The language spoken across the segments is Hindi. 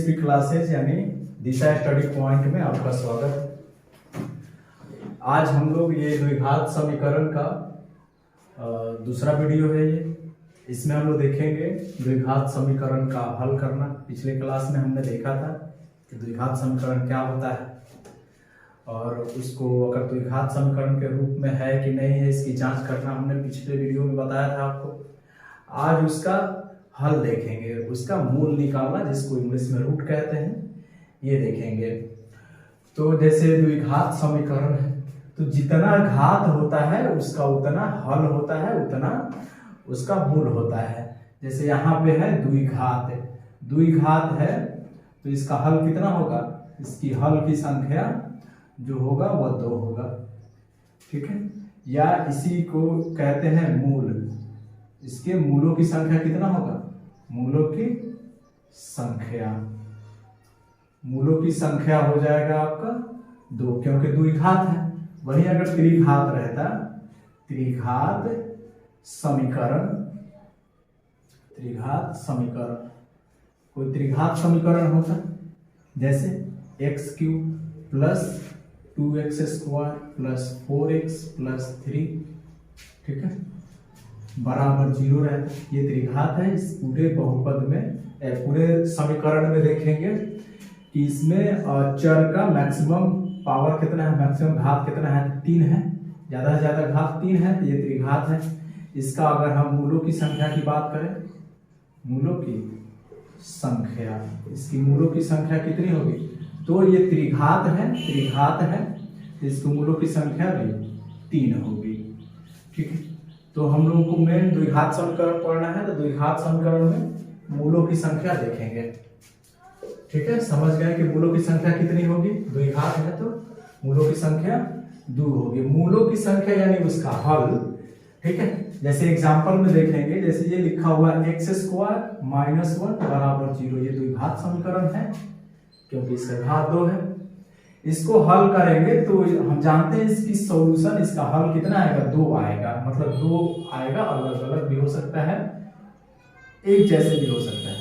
DSP क्लासेस यानी दिशा स्टडी पॉइंट में आपका स्वागत। आज हम लोग ये द्विघात समीकरण का दूसरा वीडियो है ये। इसमें हम लोग देखेंगे द्विघात समीकरण का हल करना। पिछले क्लास में हमने देखा था कि द्विघात समीकरण क्या होता है और उसको अगर द्विघात समीकरण के रूप में है कि नहीं है इसकी जांच करना हमने पिछले वीडियो में बताया था आपको। आज उसका हल देखेंगे, उसका मूल निकालना जिसको इंग्लिश में रूट कहते हैं, ये देखेंगे। तो जैसे द्विघात समीकरण है तो जितना घात होता है उसका उतना हल होता है, उतना उसका मूल होता है। जैसे यहाँ पे है द्विघात, द्विघात है तो इसका हल कितना होगा, इसकी हल की संख्या जो होगा वह 2 होगा, ठीक है। या इसी को कहते हैं मूल, इसके मूलों की संख्या कितना होगा, मूलों की संख्या, मूलों की संख्या हो जाएगा आपका 2, क्योंकि द्विघात है। वहीं अगर त्रिघात रहता, त्रिघात समीकरण, त्रिघात समीकरण, कोई त्रिघात समीकरण होता जैसे x³ plus 2x² plus 4x plus 3, ठीक है, बराबर 0 रहता। ये त्रिघात है। इस पूरे बहुपद में, पूरे समीकरण में देखेंगे कि इसमें चर का मैक्सिमम पावर कितना है, मैक्सिमम घात कितना है, 3 है, ज्यादा से ज्यादा घात 3 है, तो ये त्रिघात है। इसका अगर हम मूलों की संख्या की बात करें, मूलों की संख्या, इसकी मूलों की संख्या कितनी होगी, तो ये त्रिघात है, त्रिघात है, इसकी मूलों की संख्या भी 3 होगी, ठीक है। तो हम लोगों को मेन द्विघात समीकरण पढ़ना है, तो द्विघात समीकरण में मूलों की संख्या देखेंगे, ठीक है। समझ गए कि मूलों की संख्या कितनी होगी, द्विघात है तो मूलों की संख्या 2 होगी। मूलों की संख्या यानी उसका हल, ठीक है। जैसे एग्जांपल में देखेंगे, जैसे ये लिखा हुआ x² - 1 बराबर 0, ये द्विघात समीकरण है क्योंकि इसका घात 2 है। इसको हल करेंगे तो हम जानते हैं इसकी सॉल्यूशन, इसका हल कितना आएगा, 2 आएगा, मतलब 2 आएगा, अलग अलग भी हो सकता है, एक जैसे भी हो सकता है।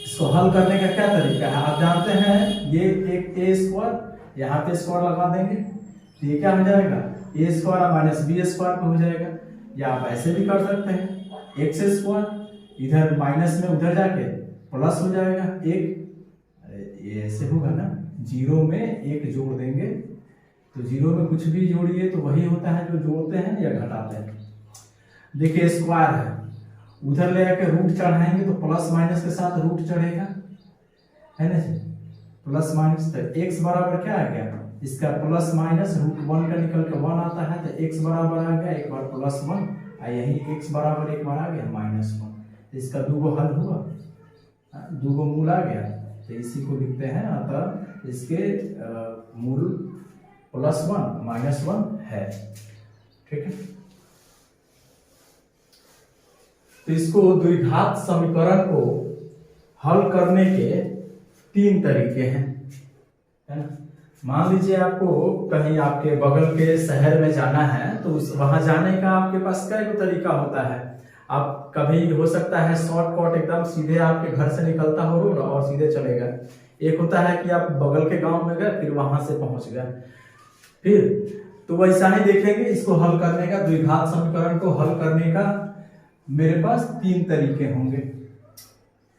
इसको हल करने का क्या तरीका है, आप जानते हैं, ये एक a², यहाँ पे स्क्वायर लगा देंगे तो ये क्या हो जाएगा, a² - b² हो जाएगा। या आप ऐसे भी कर सकते हैं, x² इधर माइनस में उधर जाके प्लस हो जाएगा 1, ये ऐसे होगा ना, 0 में 1 जोड़ देंगे तो 0 में कुछ भी जोड़िए तो वही होता है जो जोड़ते हैं या घटाते हैं। देखिए स्क्वायर है, उधर ले आके रूट चढ़ाएंगे तो प्लस माइनस के साथ रूट चढ़ेगा, है ना जी, प्लस माइनस। तो x बराबर क्या आ गया, इसका प्लस माइनस √1 का निकल के 1 आता है, तो x बराबर आ गया, एक बार +1 और यही x बराबर एक बार आ गया -1। इसका 2 हल हुआ, 2 मूल आ गया, तो इसी को लिखते हैं। अतः इसके मूल +1 -1 है, ठीक है। तो इसको द्विघात समीकरण को हल करने के 3 तरीके हैं, है ना। मान लीजिए आपको कहीं आपके बगल के शहर में जाना है तो वहां जाने का आपके पास कई तरीका होता है। आप कभी हो सकता है शॉर्टकट एकदम सीधे आपके घर से निकलता हो रोड और सीधे चले गए। एक होता है कि आप बगल के गांव में गए फिर वहां से पहुंच गए, फिर तो वैसा ही देखेंगे। इसको हल करने का, द्विघात समीकरण को हल करने का मेरे पास 3 तरीके होंगे,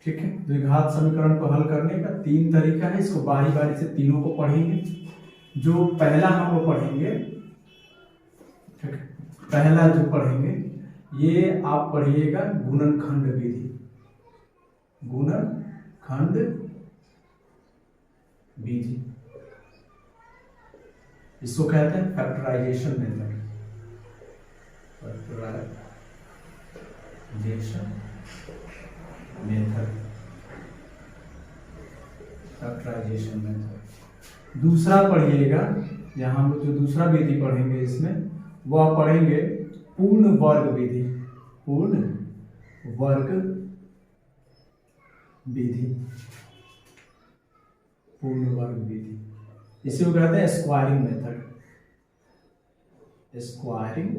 ठीक है। द्विघात समीकरण को हल करने का 3 तरीका है। इसको बारी बारी से तीनों को पढ़ेंगे। जो पहला हम लोग पढ़ेंगे, ठीक है, पहला जो पढ़ेंगे ये आप पढ़िएगा गुणनखंड विधि, गुणनखंड विधि, इसको कहते हैं factorisation method, factorisation method, factorisation method. दूसरा पढ़िएगा, यहाँ हम लोग जो दूसरा विधि पढ़ेंगे इसमें वह पढ़ेंगे पूर्ण वर्ग विधि, पूर्ण वर्ग विधि, पूर्ण वर्ग विधि, इसी को कहते हैं स्क्वायरिंग मेथड, स्क्वायरिंग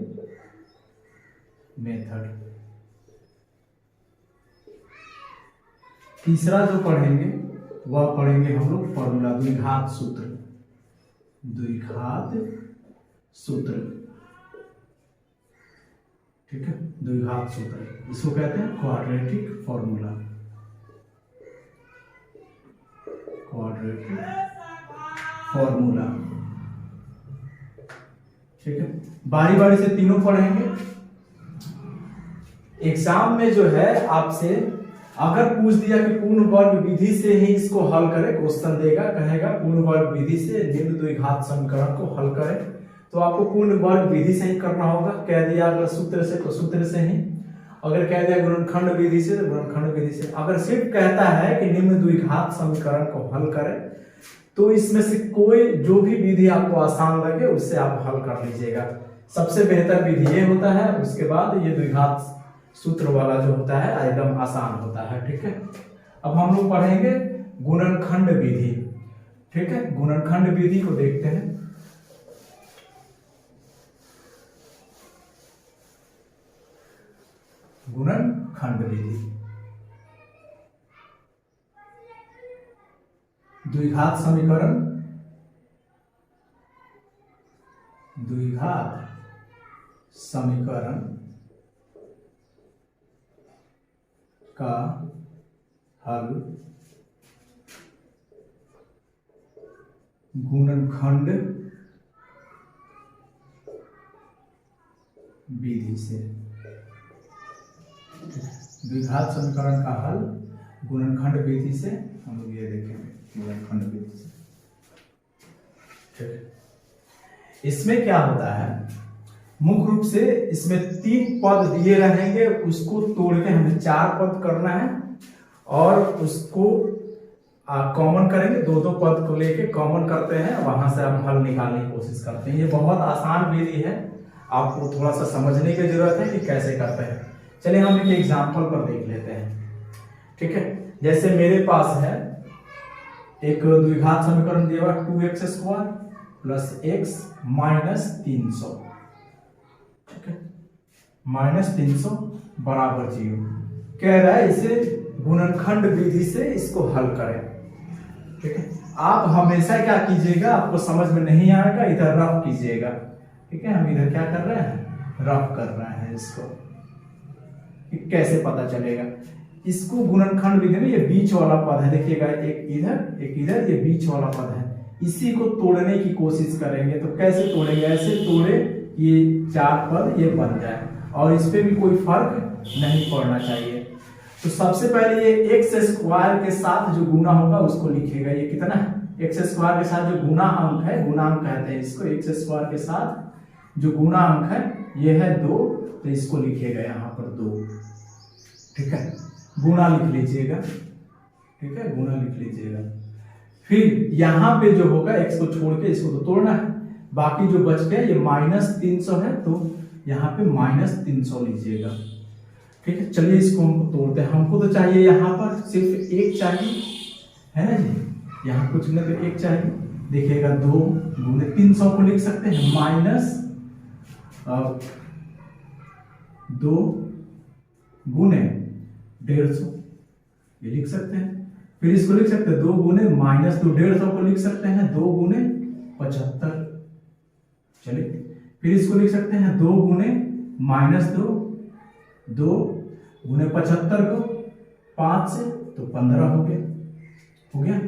मेथड। तीसरा जो पढ़ेंगे वह पढ़ेंगे हम लोग फॉर्मूला द्विघात सूत्र। द्विघात सूत्र, ठीक है, द्विघात सूत्र, इसको कहते हैं क्वाड्रेटिक फॉर्मूला। क्वाड्रेटिक फॉर्मूला, ठीक है। बारी बारी से तीनों पढ़ेंगे। एग्जाम में जो है आपसे अगर पूछ दिया कि पूर्ण वर्ग विधि से ही इसको हल करें, क्वेश्चन देगा, कहेगा पूर्ण वर्ग विधि से निम्न द्विघात समीकरण को हल करें, तो आपको पूर्ण वर्ग विधि से ही करना होगा। कह दिया अगर सूत्र से तो सूत्र से ही, अगर कह दिया गुणनखंड विधि से तो गुणनखंड विधि से। अगर सिर्फ कहता है कि निम्न द्विघात समीकरण को हल करें, तो इसमें से कोई जो भी विधि आपको आसान लगे उससे आप हल कर लीजिएगा। सबसे बेहतर विधि ये होता है, उसके बाद ये द्विघात सूत्र वाला जो होता है एकदम आसान होता है, ठीक है। अब हम लोग पढ़ेंगे गुणनखंड विधि, ठीक है। गुणनखंड विधि को देखते हैं। गुणनखंड विधि, द्विघात समीकरण, द्विघात समीकरण का हल गुणनखंड विधि से। द्विघात समीकरण का हल गुणनखंड विधि से, हम लोग ये देखेंगे गुणनखंड विधि से, ठीक। इसमें क्या होता है, मुख्य रूप से इसमें 3 पद दिए रहेंगे, उसको तोड़ के हमें 4 पद करना है और उसको कॉमन करेंगे। 2-2 पद को लेके कॉमन करते हैं, वहां से हम हल निकालने की कोशिश करते हैं। ये बहुत आसान विधि है, आपको थोड़ा सा समझने की जरूरत है कि कैसे करते हैं। चलिए हम एक एग्जाम्पल पर देख लेते हैं, ठीक है। जैसे मेरे पास है एक द्विघात समीकरण दिया हुआ 2x² प्लस x माइनस 300, ठीक है, माइनस 300 बराबर 0। कह रहा है इसे गुणनखंड विधि से इसको हल करें, ठीक है। आप हमेशा क्या कीजिएगा, आपको समझ में नहीं आएगा इधर रफ कीजिएगा, ठीक है। हम इधर क्या कर रहे हैं, रफ कर रहे हैं इसको, कैसे पता चलेगा इसको। गुणनखंड विधि में ये बीच वाला पद है, देखिएगा, एक इधर एक इधर, ये बीच वाला पद है, इसी को तोड़ने की कोशिश करेंगे। तो कैसे तोड़ेंगे, ऐसे तोड़े ये 4 पद ये बन जाए और इस पे भी कोई फर्क नहीं पड़ना चाहिए। तो सबसे पहले ये x² के साथ जो गुना होगा उसको लिखिएगा। ये कितना है, x² के साथ जो गुना अंक है, गुणांक कहते हैं इसको, x² के साथ जो गुना अंक है ये है 2, तो इसको लिखिएगा यहाँ पर 2, ठीक है। गुना लिख लीजिएगा, ठीक है, गुना लिख लीजिएगा। फिर यहाँ पे जो होगा x को छोड़ के इसको तो तोड़ना है, बाकी जो बच गया ये माइनस 300 है, तो यहाँ पे माइनस 300 लीजिएगा, ठीक है। चलिए इसको हम तोड़ते हैं। हमको तो चाहिए यहाँ पर सिर्फ 1 चाहिए, है ना जी, यहाँ कुछ नहीं तो 1 चाहिए। देखिएगा 2 गुने 300 को लिख सकते हैं माइनस 2 गुने 150, ये लिख सकते हैं। फिर इसको लिख सकते हैं 2 गुने माइनस 2, 150 को लिख सकते हैं 2 गुने 75। चलिए फिर इसको लिख सकते हैं 2 गुने माइनस 2, 2 गुने 75 को 5 से तो 15 हो गया, हो गया।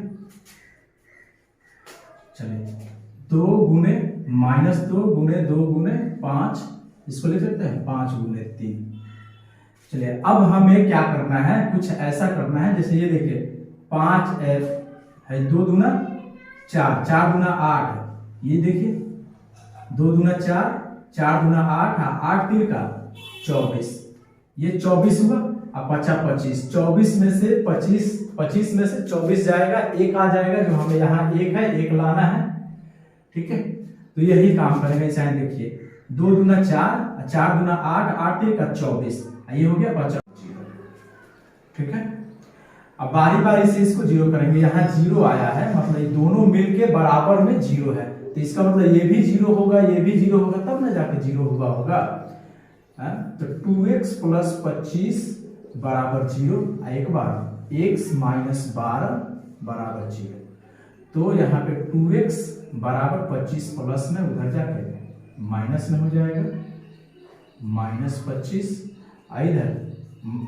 चलिए 2 गुने माइनस 2 गुने 2 गुने 5, इसको लिख सकते हैं 5 गुने 3। चलिए अब हमें क्या करना है, कुछ ऐसा करना है, जैसे ये देखिए 5 है, 2 दूना 4, 4 दूना 8, ये देखिए 2 दूना 4, 4 दूना 8, 8 3 का 24, ये 24 हुआ। अब 25, 24 में से 25 में से 24 जाएगा, 1 आ जाएगा, जो हमें यहाँ 1 है, 1 लाना है, ठीक है। तो यही काम करेंगे। चाहे देखिए 2 दूना 4, 4 दूना 8, 8 3 का 24, ये हो गया 50, ठीक है। अब बारी बारी से इसको 0 करेंगे। यहाँ 0 आया है, मतलब ये दोनों मिलके बराबर में 0 है, तो इसका मतलब ये भी 0 होगा, ये भी 0 होगा, तब ना जाके 0 हुआ होगा। तो 2x प्लस 25 बराबर 0। एक बार x माइनस 12 बराबर 0। तो यहाँ पे 2x बराबर 25 प्लस में उधर जाके माइनस में हो जाएगा, -25, इधर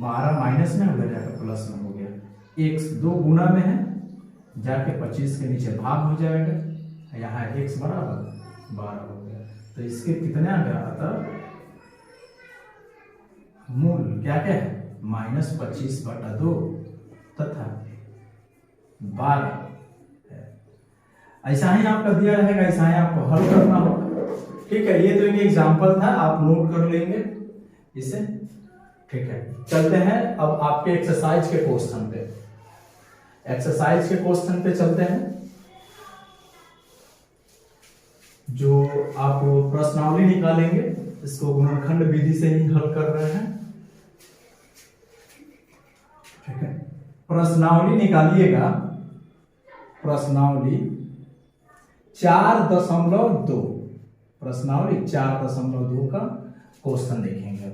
12 माइनस में उधर जाकर प्लस में हो गया। x 2 गुना में है, जाके 25 के नीचे भाग हो जाएगा, यहाँ x बराबर 12 हो गया। तो इसके कितने आ गया, अतः मूल क्या क्या है, -25/2 तथा 12 है। ऐसा ही आपका दिया रहेगा, ऐसा ही आपको हल करना होगा। ठीक है, ये तो एक एग्जाम्पल था, आप नोट कर लेंगे इसे। ठीक है, चलते हैं अब आपके एक्सरसाइज के क्वेश्चन पे। एक्सरसाइज के क्वेश्चन पे चलते हैं, जो आप प्रश्नावली निकालेंगे, इसको गुणनखंड विधि से ही हल कर रहे हैं। ठीक है, प्रश्नावली निकालिएगा, प्रश्नावली 4.2, प्रश्नावली 4.2 का क्वेश्चन देखेंगे।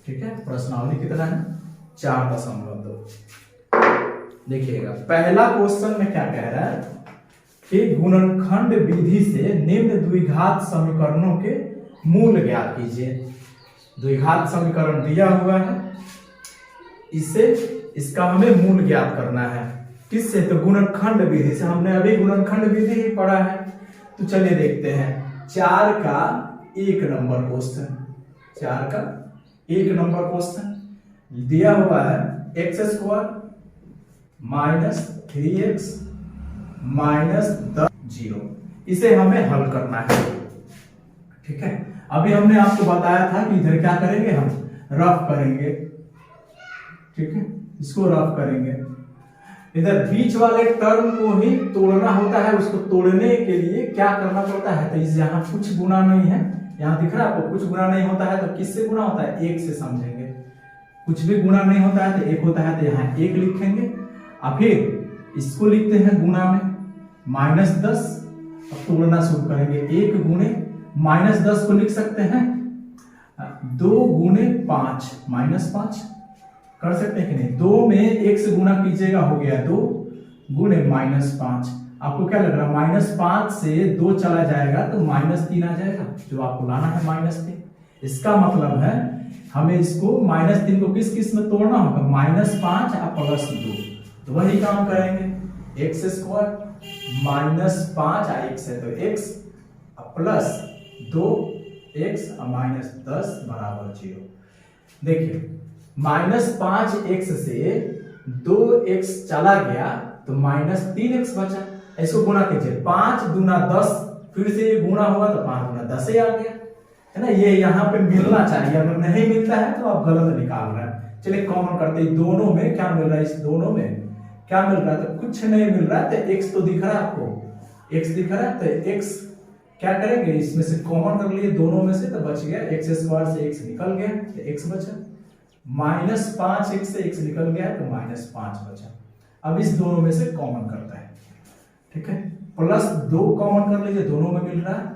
ठीक है, प्रश्नावली कितना है, 4.2। देखिएगा, पहला क्वेश्चन में क्या कह रहा है कि गुणनखंड विधि से निम्न द्विघात समीकरणों के मूल ज्ञात कीजिए। द्विघात समीकरण दिया हुआ है, इसका हमें मूल ज्ञात करना है। किससे, तो गुणनखंड विधि से। हमने अभी गुणनखंड विधि ही पढ़ा है। तो चलिए देखते हैं, 4 का 1 नंबर क्वेश्चन, 4 का 1 नंबर क्वेश्चन दिया हुआ है, x² - 3x - 10 0। इसे हमें हल करना है। ठीक है, अभी हमने आपको बताया था कि इधर क्या करेंगे, हम रफ करेंगे। ठीक है, इसको रफ करेंगे। इधर बीच वाले टर्म को ही तोड़ना होता है। उसको तोड़ने के लिए क्या करना पड़ता है, तो इस यहाँ कुछ गुना नहीं है, यहाँ दिख रहा है आपको, कुछ गुना नहीं होता है तो किससे गुना होता है, 1 से समझेंगे। कुछ भी गुना नहीं होता है तो 1 होता है, तो यहाँ 1 लिखेंगे। अब फिर इसको लिखते हैं गुना में, -10। अब तोड़ना शुरू करेंगे, 1 गुणे -10 को लिख सकते हैं 2 गुणे 5 -5 कर सकते हैं कि नहीं। 2 में 1 से गुना कीजिएगा, हो गया 2 गुणे -5। आपको क्या लग रहा है, -5 से 2 चला जाएगा तो -3 आ जाएगा, जो आपको लाना है -3। इसका मतलब है हमें इसको -3 को किस किस में तोड़ना होगा, -5 और +2। तो वही काम करेंगे, x² -5 x है तो x प्लस 2x -10 बराबर 0। देखिए, -5x से 2x चला गया तो -3x बचा। इसको गुणा कीजिए, 5 दूना 10, फिर से ये गुणा हुआ तो 5 दूना 10 ही आ गया, है ना। ये यहाँ पे मिलना चाहिए, अगर नहीं मिलता है तो आप गलत निकाल रहे हैं। चलिए कॉमन करते हैं, दोनों में क्या मिल रहा है, इस दोनों में क्या मिल रहा है, तो कुछ नहीं मिल रहा है। तो x तो दिख रहा है आपको, x दिख रहा है, तो x क्या करेंगे, इसमें से कॉमन कर लिए दोनों में से, तो बच गया x² से x निकल गया तो x बचा। -5x से x निकल गया तो -5 बचा। अब इस दोनों में से कॉमन करता है, ठीक है, +2 कॉमन कर लीजिए, दोनों में मिल रहा है,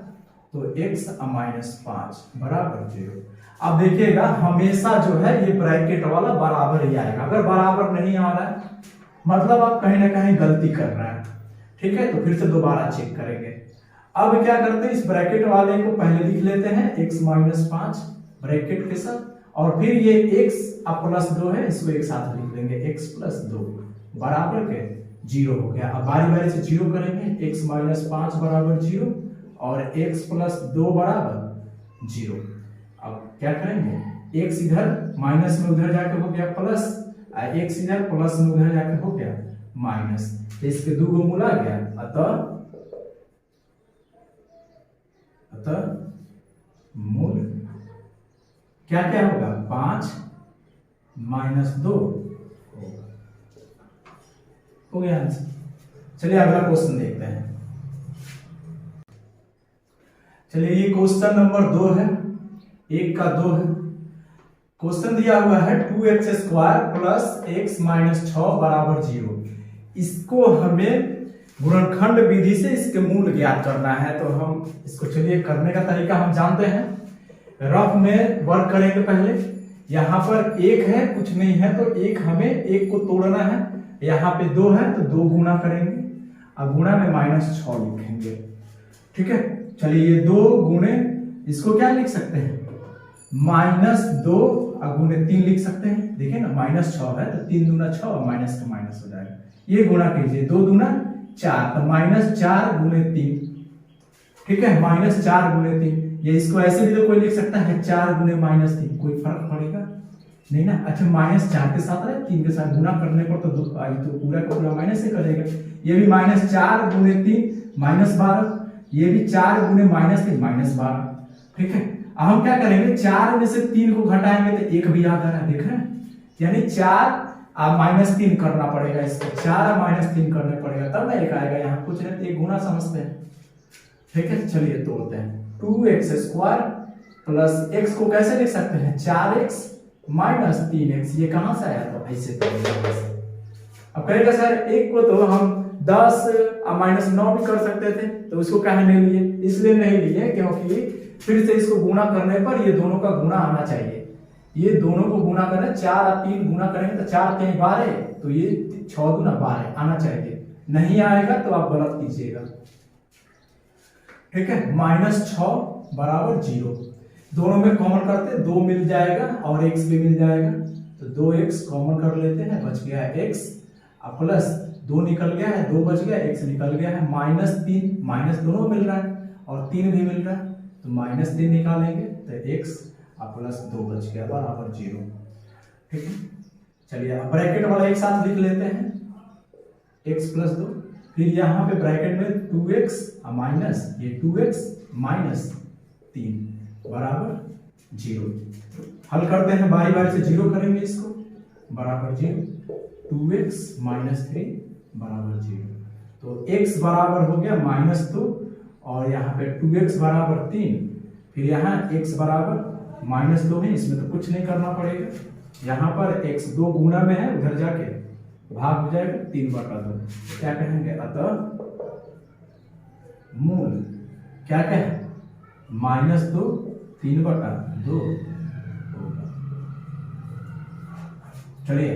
तो x -5 बराबर 0। अब देखिएगा, हमेशा जो है ये ब्रैकेट वाला बराबर ही आएगा। अगर बराबर नहीं आ रहा है मतलब आप कहीं ना कहीं गलती कर रहे हैं। ठीक है, तो फिर से दोबारा चेक करेंगे। अब क्या करते हैं, इस ब्रैकेट वाले को पहले लिख लेते हैं, x -5 ब्रैकेट के साथ, और फिर ये x +2 है, इसको एक साथ लिख लेंगे, x +2 बराबर के 0 हो गया। अब बारी बारी से 0 करेंगे, x -5 बराबर 0 और x +2 बराबर 0। अब क्या करेंगे, x इधर माइनस में उधर जाके हो गया प्लस, x इधर प्लस में उधर जाके हो गया माइनस, तो इसके 2 को मूल आ गया। अतः मूल क्या क्या होगा, 5 - 2 हो गया आंसर। चलिए अगला क्वेश्चन देखते हैं। चलिए ये क्वेश्चन नंबर 2 है, 1 का 2 है। क्वेश्चन दिया हुआ है 2x² + x - 6 बराबर 0। इसको हमें गुणनखंड विधि से इसके मूल ज्ञात करना है। तो हम इसको चलिए करने का तरीका हम जानते हैं, रफ में वर्क करेंगे। पहले यहाँ पर 1 है, कुछ नहीं है, तो 1 हमें 1 को तोड़ना है, यहाँ पे 2 है तो 2 गुना करेंगे, अब गुना में -6 लिखेंगे। ठीक है, चलिए ये 2 गुणे, इसको क्या लिख सकते हैं -2 और गुणे 3 लिख सकते हैं। देखिए ना -6 है तो 3 दूना 6 और माइनस का माइनस हो जाएगा। ये गुना कीजिए, 2 दूना 4 तो -4 गुणे 3। ठीक है, -4 गुणे 3, ये इसको ऐसे भी तो कोई लिख सकता है 4 गुणे -3, कोई फर्क पड़ेगा नहीं ना। अच्छा -4 के साथ है 3 के साथ गुना करने पर तो पूरा का पूरा माइनस से करेगा। ये भी -4 गुणे 3 -12, ये भी 4 गुणे -3 -12। ठीक है, अब हम क्या करेंगे 4 में से 3 को घटाएंगे तो 1 भी याद आ रहा है, देख रहे हैं, यानी 4 और -3 करना पड़ेगा, इसको 4 और -3 करने पड़ेगा तब ना 1 आएगा। यहाँ कुछ नहीं, 1 गुना समझते हैं। ठीक है, चलिए तोड़ते हैं। 2x² प्लस x को कैसे लिख सकते हैं 4x - 3x, ये कहां से आया, तो ऐसे करेंगे। अब कहेगा सर एक को तो हम 10 और -9 भी कर सकते थे, तो उसको कहीं नहीं लिए, इसलिए नहीं लिए क्योंकि फिर से इसको गुणा करने पर ये दोनों का गुणा आना चाहिए। ये दोनों को गुणा करना, 4 और 3 गुणा करेंगे तो 4 3 12, तो ये 6 दूना 12 आना चाहिए। नहीं आएगा तो आप गलत कीजिएगा। ठीक है, -6 बराबर 0, दोनों में कॉमन करते 2 मिल जाएगा और x भी मिल जाएगा, तो 2x कॉमन कर लेते हैं, बच गया है x और प्लस 2 निकल गया है, 2 बच गया, x निकल गया है, -3 माइनस दोनों मिल रहा है और 3 भी मिल रहा है, तो -3 निकालेंगे तो x और प्लस 2 बच गया बराबर 0। ठीक है, चलिए अब ब्रैकेट वाला एक साथ लिख लेते हैं, x + 2, फिर यहाँ पे ब्रैकेट में 2x और माइनस ये 2x - 3 बराबर 0। हल करते हैं बारी बारी से, 0 करेंगे इसको, बराबर 0, 2x - 3 बराबर 0, तो x बराबर हो गया -2 और यहाँ पे 2x बराबर 3, फिर यहाँ x बराबर -2 है, इसमें तो कुछ नहीं करना पड़ेगा। यहाँ पर x 2 गुना में है, उधर जाके भाग हो जाएगा 3/2, क्या कहेंगे, अतः मूल क्या कहें -2 3/2। चलिए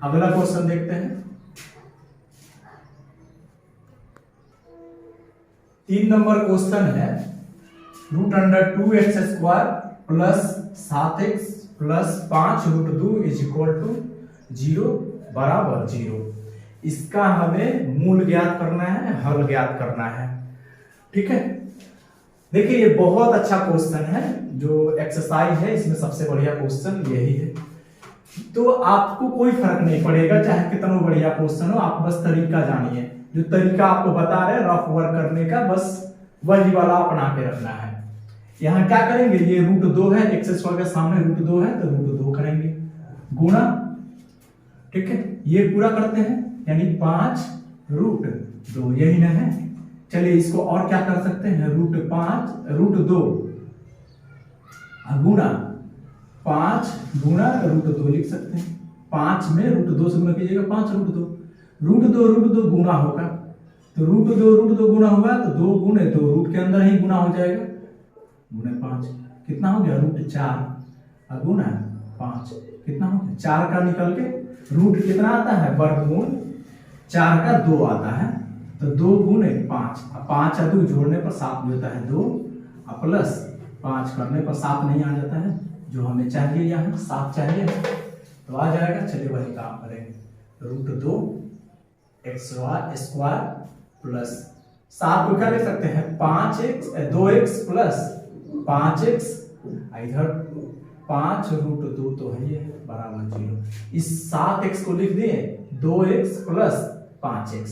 अगला क्वेश्चन देखते हैं। 3 नंबर क्वेश्चन है, √2x² प्लस 7x प्लस 5√2 = 0 बराबर 0। इसका हमें मूल ज्ञात करना है, हल ज्ञात करना है। ठीक है, देखिए ये बहुत अच्छा क्वेश्चन है, जो एक्सरसाइज है इसमें सबसे बढ़िया क्वेश्चन यही है। तो आपको कोई फर्क नहीं पड़ेगा चाहे कितना बढ़िया क्वेश्चन हो, आप बस तरीका जानिए, जो तरीका आपको बता रहे रफ वर्क करने का, बस वही वाला अपना के रखना है। यहाँ क्या करेंगे, ये √2 है, x² के सामने √2 है तो √2 करेंगे, गुणा। ठीक है, ये पूरा करते हैं, यानी 5√2, यही ना है। चलिए इसको और क्या कर सकते हैं, √2 गुणा 5 गुणा √2 लिख सकते हैं। 5 में √2 से गुणा कीजिएगा, 5√2, √2 गुणा होगा, तो √2 गुणा होगा तो 2 गुणे 2 रूट के अंदर ही गुणा हो जाएगा, गुणे 5 कितना हो गया, √4 गुणा 5 कितना हो गया, 4 का निकल के रूट कितना आता है, वर्गमूल 4 का 2 आता है, तो 2 गुणे 5, 5 और 2 जोड़ने पर 7 होता है 2, और प्लस 5 करने पर 7 नहीं आ जाता है, जो हमें चाहिए यहाँ 7 चाहिए तो आ जाएगा। चलिए वही काम करेंगे, √2x² प्लस 7 को क्या लिख सकते हैं, 2x प्लस 5x, इधर 5√2 तो है ये बराबर 0। इस 7x को लिख दिए, 2x प्लस 5x,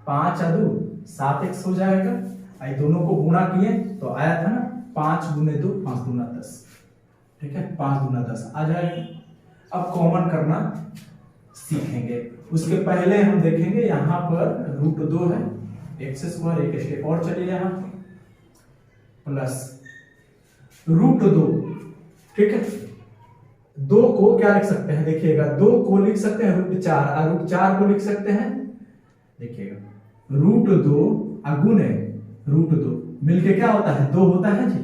5 और 2 7x हो जाएगा, दोनों को गुणा किए तो आया था ना 5 गुने 2 5 दूना 10। ठीक है, 5 दूना 10 आ जाएगा। अब कॉमन करना सीखेंगे, उसके पहले हम देखेंगे यहाँ पर √2 है, x² एक स्टेप और चलिए, यहाँ प्लस √2। ठीक है, 2 को क्या लिख सकते हैं, देखिएगा 2 को लिख सकते हैं √4 और √4 को लिख सकते हैं, देखिएगा √2 गुणे √2 मिलके क्या होता है, 2 होता है जी,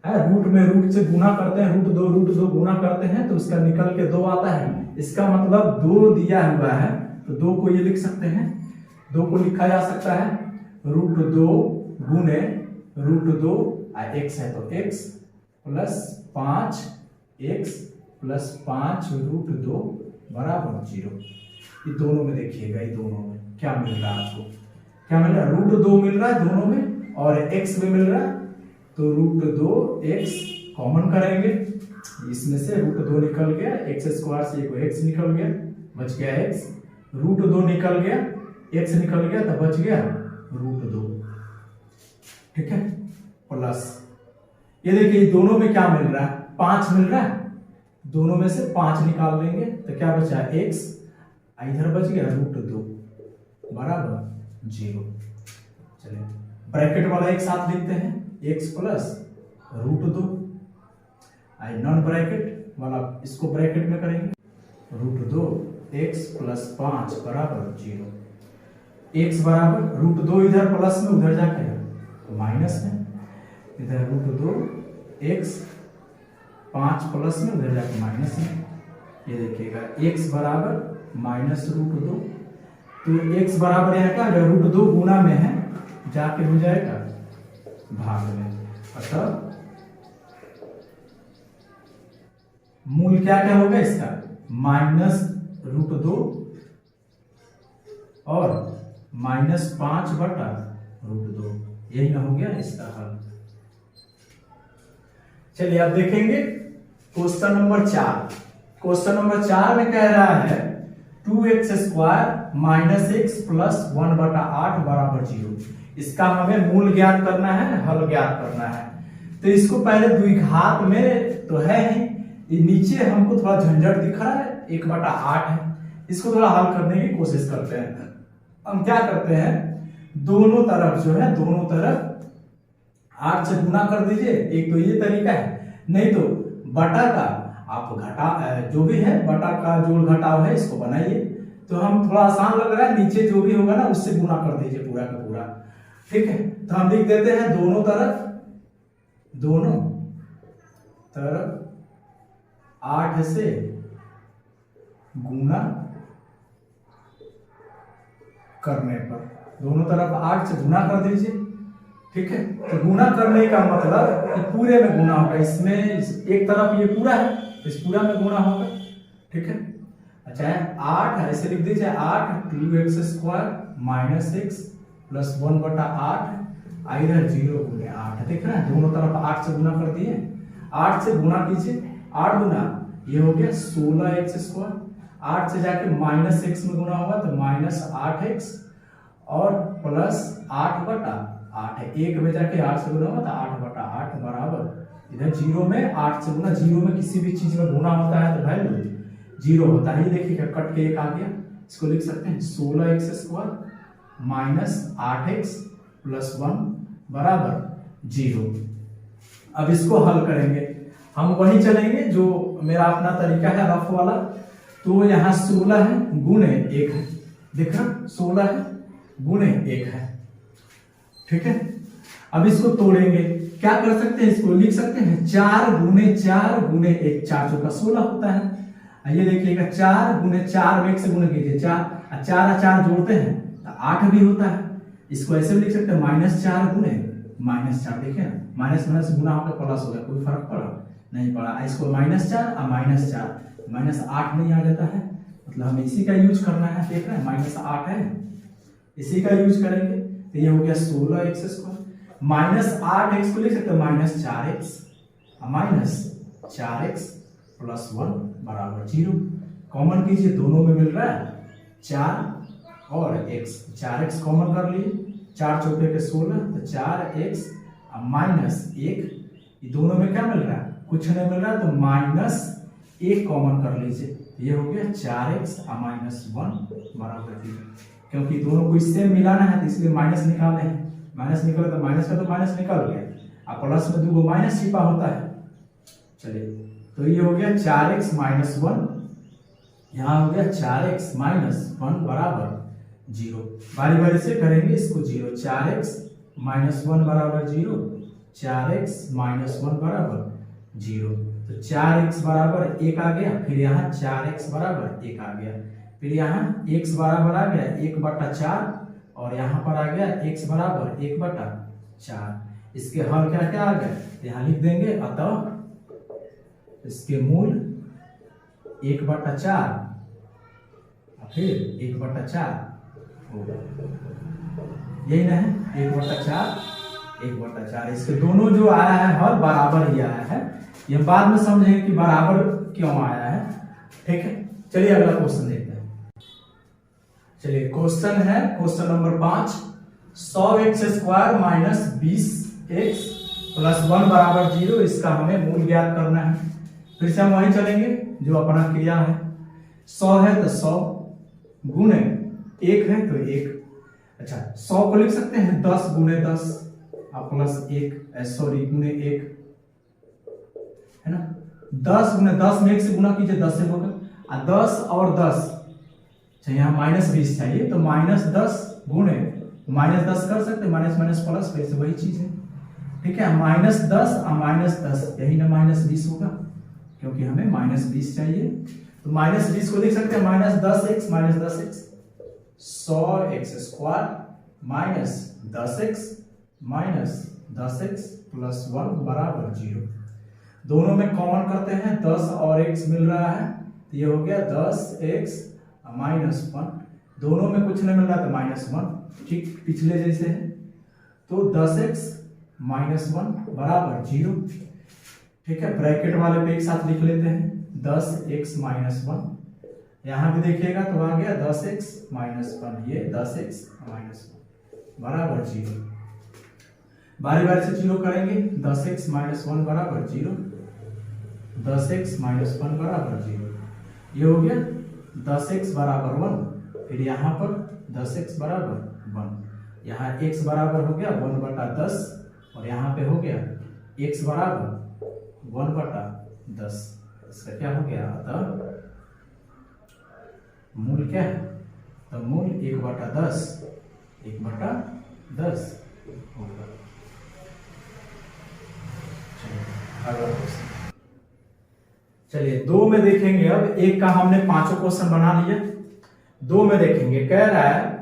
रूट में रूट से गुना करते हैं, √2 गुना करते हैं तो उसका निकल के 2 आता है। इसका मतलब 2 दिया हुआ है तो 2 को ये लिख सकते हैं, 2 को लिखा जा सकता है √2 गुने √2 x है तो x प्लस 5x प्लस 5 √2 बराबर 0। ये दोनों में देखिएगा, ये दोनों में क्या मिल रहा है आपको, क्या मिल रहा है, √2 मिल रहा है दोनों में और x भी मिल रहा है, तो √2x कॉमन करेंगे, इसमें से √2 निकल गया, x² से एक x निकल गया, बच गया x, √2 निकल गया, x निकल गया तो बच गया √2, ठीक है, प्लस ये देखिए दोनों में क्या मिल रहा है, 5 मिल रहा है, दोनों में से 5 निकाल लेंगे तो क्या बचा x, इधर बच गया √2 बराबर 0। चलिए ब्रैकेट वाला एक साथ लिखते हैं, x प्लस √2, नॉन ब्रैकेट वाला इसको ब्रैकेट में करेंगे, √2x प्लस 5 बराबर 0, x बराबर √2 इधर प्लस में उधर जाके तो माइनस में, इधर √2x 5 प्लस में उधर जाके माइनस में, ये देखिएगा x बराबर -√2, तो x बराबर यहाँ का √2 गुना में है जाके हो जाएगा भाग में, अतः मूल क्या क्या होगा इसका, -√2 और -5/√2, यही ना हो गया इसका हल। चलिए अब देखेंगे क्वेश्चन नंबर 4। क्वेश्चन नंबर 4 में कह रहा है 2x² - x प्लस 1/8 बराबर 0। इसका हमें मूल ज्ञात करना है, हल ज्ञात करना है, तो इसको पहले द्विघात में तो है ही, नीचे हमको थोड़ा झंझट दिख रहा है, 1/8 है, इसको थोड़ा हल करने की कोशिश करते हैं। हम क्या करते हैं, दोनों तरफ जो है, दोनों तरफ 8 से गुना कर दीजिए, एक तो ये तरीका है, नहीं तो बटा का आप घटा जो भी है बटा का जोड़ घटाव है इसको बनाइए, तो हम थोड़ा आसान लग रहा है, नीचे जो भी होगा ना उससे गुना कर दीजिए पूरा का पूरा, ठीक है। तो हम लिख देते हैं दोनों तरफ 8 से गुना करने पर, दोनों तरफ 8 से गुना कर दीजिए, ठीक है। तो गुना करने का मतलब कि पूरे में गुना होगा, इसमें एक तरफ ये पूरा है, इस पूरा में गुना होगा, ठीक है। अच्छा है 8 ऐसे लिख दीजिए, 8 2x² - x प्लस 1/8 इधर 0 गुने 8, देख रहे हैं दोनों तरफ 8 से गुना कर दिए, 8 से गुना कीजिए, 8 गुना ये हो गया 16x², 8 से जाके -x में गुना होगा तो -8x और प्लस 8/8 है, 1 में जाके 8 से गुना होगा तो 8/8 बराबर, इधर 0 में 8 से गुना, 0 में किसी भी चीज में गुना होता है तो वैल्यू 0 होता है, ये देखिएगा कट के 1 आ गया, इसको लिख सकते हैं 16x² - 8x प्लस 1 बराबर 0। अब इसको हल करेंगे, हम वही चलेंगे जो मेरा अपना तरीका है रफ वाला, तो यहाँ 16 है गुणे 1 है, देख रहा 16 है गुणे 1 है, ठीक है। अब इसको तोड़ेंगे, क्या कर सकते हैं, इसको लिख सकते हैं 4 गुणे 4 गुणे 1, 4 चौका 16 होता है, ये देखिएगा 4 गुणे 4 में 1 से गुणे कीजिए 4 और 4 जोड़ते हैं तो 8 भी होता है, इसको ऐसे भी लिख सकते हैं -4 गुणे -4, देखिए ना माइनस माइनस गुना होकर प्लस हो गया, कोई फर्क पड़ा नहीं पड़ा, इसको -4 और -4 -8 नहीं आ जाता है, मतलब हमें इसी का यूज करना है, देख रहे हैं -8 है, इसी का यूज करेंगे, तो ये हो गया 16x² -8x को लिख सकते हैं -4x और -4x प्लस 1 बराबर 0, कॉमन कीजिए, दोनों में मिल रहा है 4 और x, 4x कॉमन कर लिए, 4 चौके के 16 तो 4x और -1, ये दोनों में क्या मिल रहा है, कुछ नहीं मिल रहा है तो -1 कॉमन कर लीजिए, ये हो गया 4x और -1 बराबर 0, क्योंकि दोनों को इससे मिलाना है तो इसलिए माइनस निकाले हैं, माइनस निकले तो माइनस का तो माइनस निकल गया, और प्लस में 2 माइनस छिपा होता है। चलिए तो ये हो गया 4x - 1, यहाँ हो गया 4x - 1 बराबर 0, बारी बारी से करेंगे इसको 0, 4x - 1 बराबर 0, 4x - 1 बराबर 0, तो 4x बराबर 1 आ गया, फिर यहाँ 4x बराबर 1 आ गया, फिर यहाँ x बराबर आ गया 1/4 और यहाँ पर आ गया x बराबर 1/4। इसके हल क्या क्या आ गया, यहाँ लिख देंगे, अतः इसके मूल 1/4 फिर 1/4 होगा, यही ना है, 1/4। इसके दोनों जो आया है हल बराबर ही आया है, ये बाद में समझेंगे कि बराबर क्यों आया है। ठीक है, चलिए अगला क्वेश्चन देखते हैं। चलिए क्वेश्चन है question number 5, 100x² minus 20x plus 1 बराबर 0। इसका हमें मूल ज्ञात करना है। फिर से हम वहीं चलेंगे जो अपना क्रिया है, 100 है तो 100 गुणे 1 है तो 1। अच्छा 100 को लिख सकते हैं 10 गुणे 10 प्लस 1 सॉरी गुणे 1 है ना। 10 गुणे 10 में 1 से गुना कीजिए 10 से होगा, 10 और 10 यहाँ -20 चाहिए तो -10 गुणे -10 कर सकते, माइनस माइनस प्लस वैसे वही चीज है। ठीक है, -10 और -10 यही ना -20 होगा, क्योंकि हमें -20 चाहिए तो -20 को लिख सकते हैं -10x 100x² minus 10x plus 1 बराबर 0। दोनों में कॉमन करते हैं, 10 और x मिल रहा है तो ये हो गया 10x -1। दोनों में कुछ नहीं मिल रहा तो -1, ठीक पिछले जैसे है। तो 10x -1 बराबर 0। ठीक है, ब्रैकेट वाले पे एक साथ लिख लेते हैं 10x -1। यहां भी देखिएगा तो आ गया 10x -1, ये 10x -1 बराबर 0। बारी बारी से 0 करेंगे, 10x -1 बराबर 0, 10x -1 बराबर 0। ये हो गया 10x बराबर 1। फिर यहाँ पर 10x बराबर 1, यहाँ x बराबर हो गया 1/10 और यहाँ पे हो गया x बराबर 1/10। इसका क्या हो गया, अतः मूल क्या है, तो मूल 1/10 होगा। चलिए 2 में देखेंगे। अब एक का हमने 5 क्वेश्चन बना लिया, 2 में देखेंगे। कह रहा है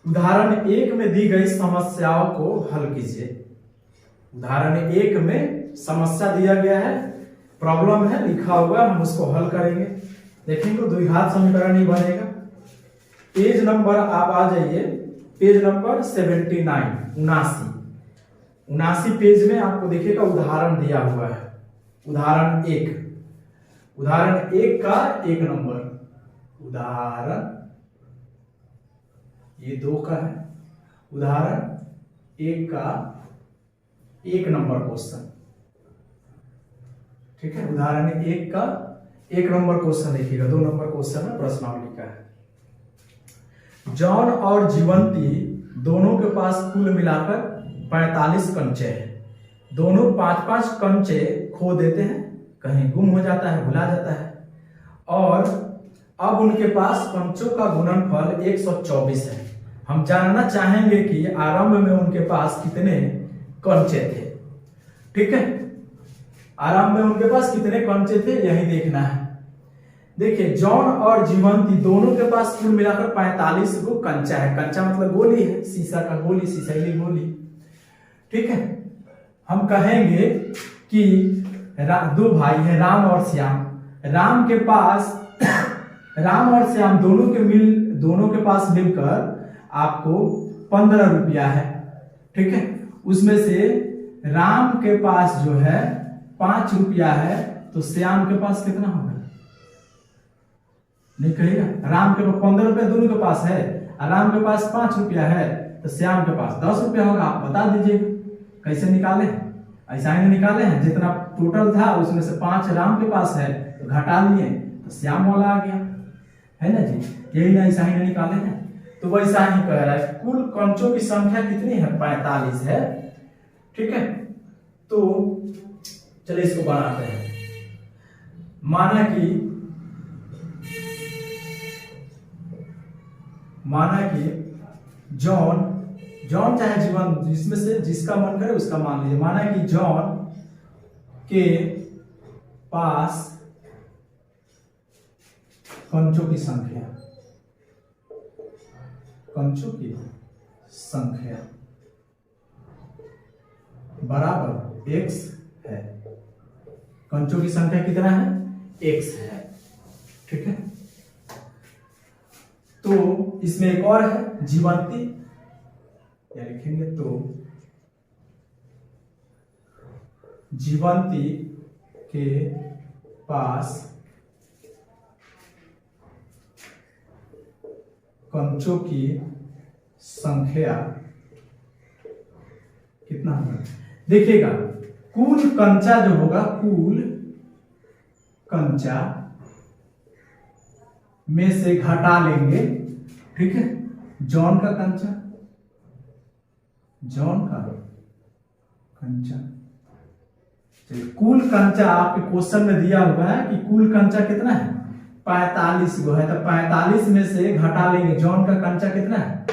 उदाहरण 1 में दी गई समस्याओं को हल कीजिए। उदाहरण 1 में समस्या दिया गया है, प्रॉब्लम है लिखा हुआ, हम उसको हल करेंगे। देखेंगे द्विघात समीकरण ही बनेगा। पेज नंबर आप आ जाइए, पेज नंबर 79 79 पेज में आपको देखिएगा उदाहरण दिया हुआ है। उदाहरण 1 का 1 नंबर, उदाहरण ये 2 का है, उदाहरण 1 का 1 नंबर क्वेश्चन। ठीक है, उदाहरण 1 का 1 नंबर क्वेश्चन देखिएगा, 2 नंबर क्वेश्चन में प्रश्नावली का है। जॉन और जीवंती दोनों के पास कुल मिलाकर 45 कंचे हैं। दोनों 5-5 कंचे खो देते हैं, कहीं गुम हो जाता है, भुला जाता है, और अब उनके पास कंचों का गुणनफल 124 है। हम जानना चाहेंगे कि आरंभ में उनके पास कितने कंचे थे। ठीक है, आरंभ में उनके पास कितने कंचे थे यही देखना है। देखिए जॉन और जीवंती दोनों के पास कुल मिलाकर 45 गो कंचा है। कंचा मतलब गोली है, शीशा का गोली, शीशैली गोली। ठीक है, हम कहेंगे कि 2 भाई है राम और श्याम। राम के पास राम और श्याम दोनों के पास मिलकर आपको 15 रुपया है। ठीक है, उसमें से राम के पास जो है 5 रुपया है, तो श्याम के पास कितना होगा, नहीं कहेगा। राम के पास 15 रुपया दोनों के पास है, और राम के पास 5 रुपया है, तो श्याम के पास 10 रुपया होगा। आप बता दीजिएगा कैसे निकाले, ऐसा ही निकाले हैं। जितना टोटल था उसमें से 5 राम के पास है तो घटा लिए तो श्याम वाला आ गया, है ना जी। यही ना, ऐसा ही निकाले हैं। तो वैसा ही कह रहा है कुल कंचों की संख्या कितनी है, 45 है। ठीक है, तो चलिए इसको बनाते हैं। माना कि जॉन चाहे जीवन, जिसमें से जिसका मन करे उसका मान लीजिए। माना कि जॉन के पास कंचों की संख्या कंचों की संख्या बराबर x है। कंचों की संख्या कितना है? x है। ठीक है, तो इसमें एक और है जीवंती, या लिखेंगे तो जीवंती के पास कंचों की संख्या कितना होगा? देखिएगा, कुल कंचा जो होगा, कुल कंचा में से घटा लेंगे। ठीक है, जॉन का कंचा, जॉन का कंचा, कुल कंचा आपके क्वेश्चन में दिया हुआ है कि कुल कंचा कितना है? 45 गो है, तो 45 में से घटा लेंगे। जॉन का कंचा कितना है?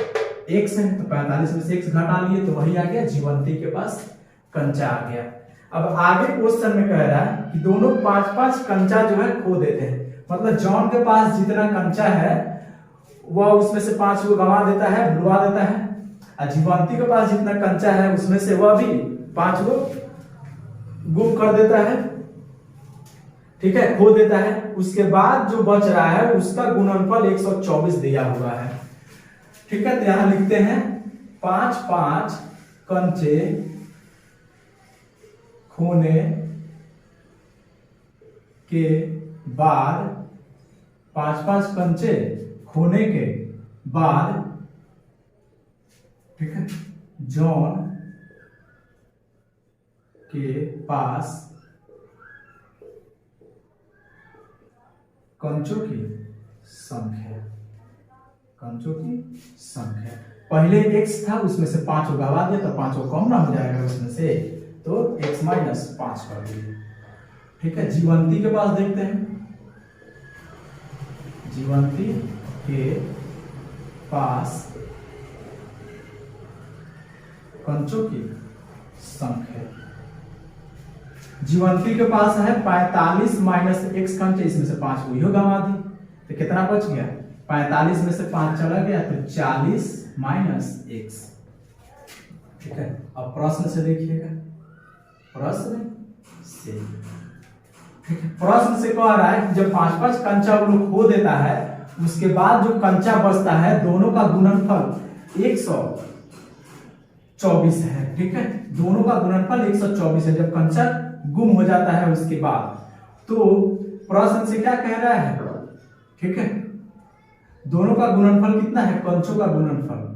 x है, तो 45 में से x घटा लिए तो वही आ गया, जीवंती के पास कंचा आ गया। अब आगे क्वेश्चन में कह रहा है कि दोनों 5-5 कंचा जो है खो देते हैं, मतलब जॉन के पास जितना कंचा है वह उसमें से 5 को गंवा देता है, भुलवा देता है, और जीवंती के पास जितना कंचा है उसमें से वह भी 5 को गुम कर देता है। ठीक है, खो देता है। उसके बाद जो बच रहा है उसका गुणनफल 124 दिया हुआ है। ठीक है, तो यहां लिखते हैं 5-5 कंचे खोने के बाद, 5-5 कंचे खोने के बाद, ठीक है, जॉन के पास कंचों की संख्या, कंचों की संख्या, पहले x था उसमें से 5 को गवा दिया तो 5 को कम ना हो जाएगा उसमें से, तो x माइनस 5 कर दिए। ठीक है, जीवंती के पास देखते हैं, जीवंती के पास कंचों की संख्या, जीवंती के पास है 45 माइनस x कंचे, इसमें से 5 को यो गंवा दी तो कितना बच गया? 45 में से 5 चला गया तो 40 माइनस x। ठीक है, अब प्रश्न से देखिएगा, प्रश्न से, ठीक है, प्रश्न से कह रहा है कि जब 5-5 कंचा वो लोग खो देता है, उसके बाद जो कंचा बचता है दोनों का गुणनफल 124 है। ठीक है, दोनों का गुणनफल 124 है जब कंचा गुम हो जाता है उसके बाद। तो प्रश्न से क्या कह रहा है? ठीक है, दोनों का गुणनफल कितना है? कंचों का गुणनफल,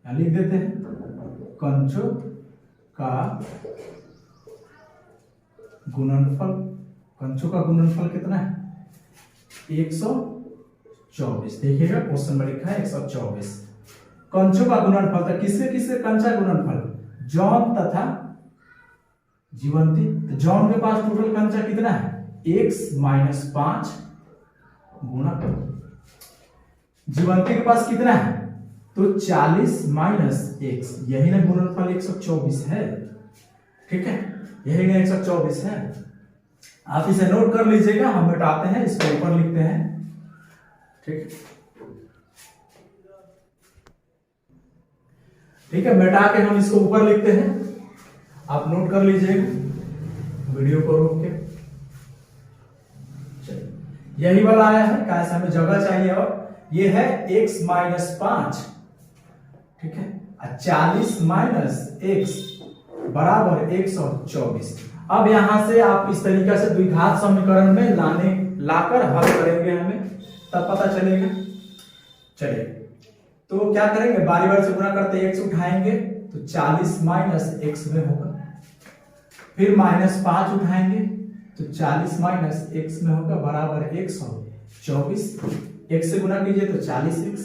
लिख देते हैं, कंचों का गुणनफल, कंचों का गुणनफल कितना है? 124। देखिएगा क्वेश्चन में लिखा है 124 कंचों का गुणनफल। तो किससे किससे कंचा गुणनफल? जॉन तथा जीवंती। तो जॉन के पास टोटल कंचा कितना है? x माइनस 5 गुणा, जीवंती के पास कितना है? तो 40 माइनस x, यही ना गुणनफल 124 है। ठीक है, यही ना 124 है। आप इसे नोट कर लीजिएगा, हम मिटाते हैं, इसको ऊपर लिखते हैं। ठीक ठीक है, मिटा के हम इसको ऊपर लिखते हैं, आप नोट कर लीजिएगा वीडियो को रोक के। यही वाला आया है, कैसे हमें जगह चाहिए, और ये है x माइनस 5, ठीक है, 40 माइनस x बराबर 124। अब यहां से आप इस तरीके से द्विघात समीकरण में लाकर हल करेंगे, हमें तब पता चलेगा। चलिए, तो क्या करेंगे, बारी बारी से गुणा करते x उठाएंगे तो 40 माइनस x में होगा, फिर माइनस 5 उठाएंगे तो 40 माइनस x में होगा बराबर 124। x से गुणा कीजिए तो 40x,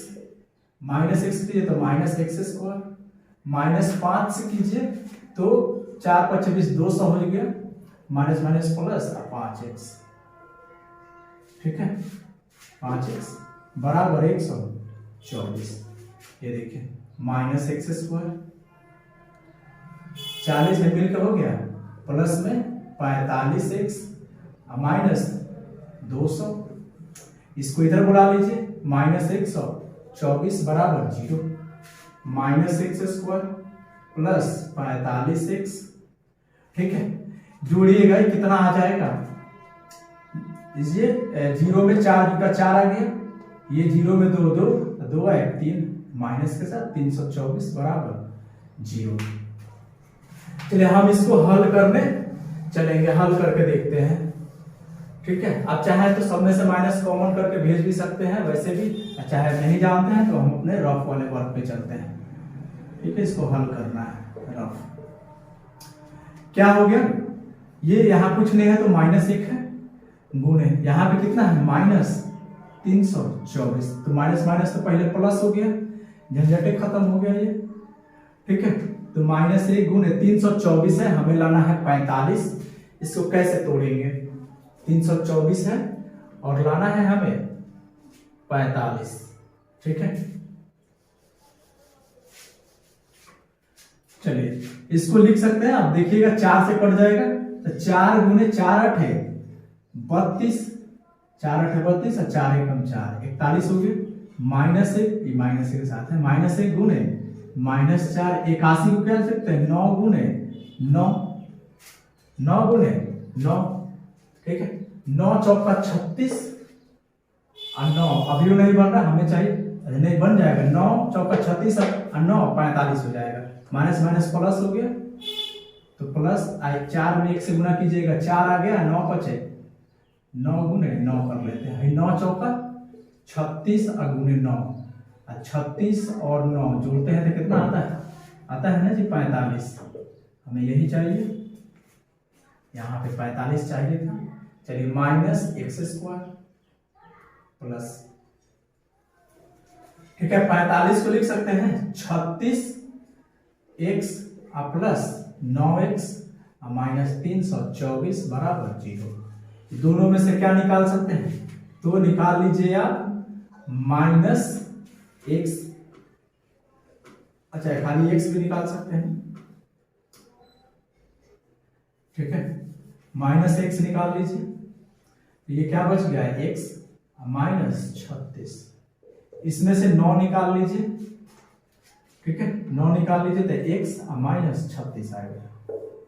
माइनस x कीजिए तो माइनस x स्क्वायर, माइनस 5 से कीजिए तो 4×5 = 200 हो गया, माइनस माइनस प्लस 5x। ठीक है, 5x बराबर 124। ये देखिए माइनस x स्क्वायर 40 में मिलकर हो गया, प्लस में 45x माइनस 200। इसको इधर बुला लीजिए, -124 बराबर 0, -x² प्लस 45x, ठीक है। जोड़िएगा कितना आ जाएगा, ये 0 में 4 का 4 आ गया, ये 0 में 2 2 2 है 3, माइनस के साथ 324 बराबर 0। चलिए हम इसको हल करने चलेंगे, हल करके देखते हैं, ठीक है। आप चाहे तो सब में से माइनस कॉमन करके भेज भी सकते हैं, वैसे भी चाहे नहीं जानते हैं तो हम अपने रफ वाले वर्क पे चलते हैं, ठीक है। इसको हल करना है रफ। क्या हो गया, ये यहाँ कुछ नहीं है तो -1 है, गुणे यहाँ पे कितना है -324, तो माइनस माइनस तो पहले प्लस हो गया, झंझटे खत्म हो गया ये, ठीक है। तो -1 गुणे 324 है, हमें लाना है 45, इसको कैसे तोड़ेंगे, 324 है और लाना है हमें 45, ठीक है। चलिए इसको लिख सकते हैं, आप देखिएगा 4 से कट जाएगा, तो 4 गुणे 4 8 है 32, 4 8 32 और 4 1 4 41 हो गया, -1 ये -1 के साथ है, -1 गुणे -4 81 को क्या लिख सकते हैं, 9 गुणे 9, 9 गुणे 9, ठीक है। 9 चौका 36 और 9 अभी नहीं बन रहा, हमें चाहिए, नहीं बन जाएगा, 9 चौका 36 और 9 45 हो जाएगा, माइनस माइनस प्लस हो गया, तो प्लस 4 में 1 से गुना कीजिएगा 4 आ गया, 9 बचे, 9 गुने 9 कर लेते हैं, 9 चौका 36 और गुने 9, 36 और 9 जोड़ते हैं तो कितना आता है ना जी 45, हमें यही चाहिए, यहाँ पे 45 चाहिए था। चलिए -x² प्लस, ठीक है, 45 को लिख सकते हैं 36x प्लस 9x -324 बराबर 0। दोनों में से क्या निकाल सकते हैं, तो निकाल लीजिए आप -x, अच्छा खाली x भी निकाल सकते हैं, ठीक है, -x निकाल लीजिए, ये क्या बच गया है x -36, इसमें से 9 निकाल लीजिए, ठीक है, 9 निकाल लीजिए तो x -36 आएगा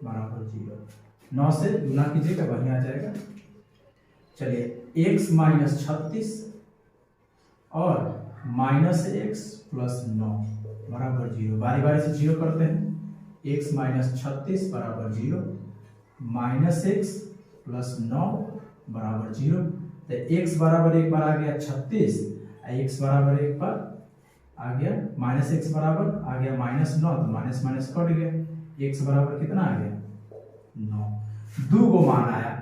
बराबर 0, 9 से गुना कीजिएगा वही आ जाएगा। चलिए x -36 और -x प्लस 9 बराबर 0, बारी बारी से 0 करते हैं, x -36 बराबर 0, -x प्लस 9 बराबर 0, तो x बराबर एक बार आ गया 36, x बराबर एक बार आ गया -x बराबर आ गया -9, तो माइनस माइनस कट गया, x बराबर कितना आ गया 9, 2 गो मान आया।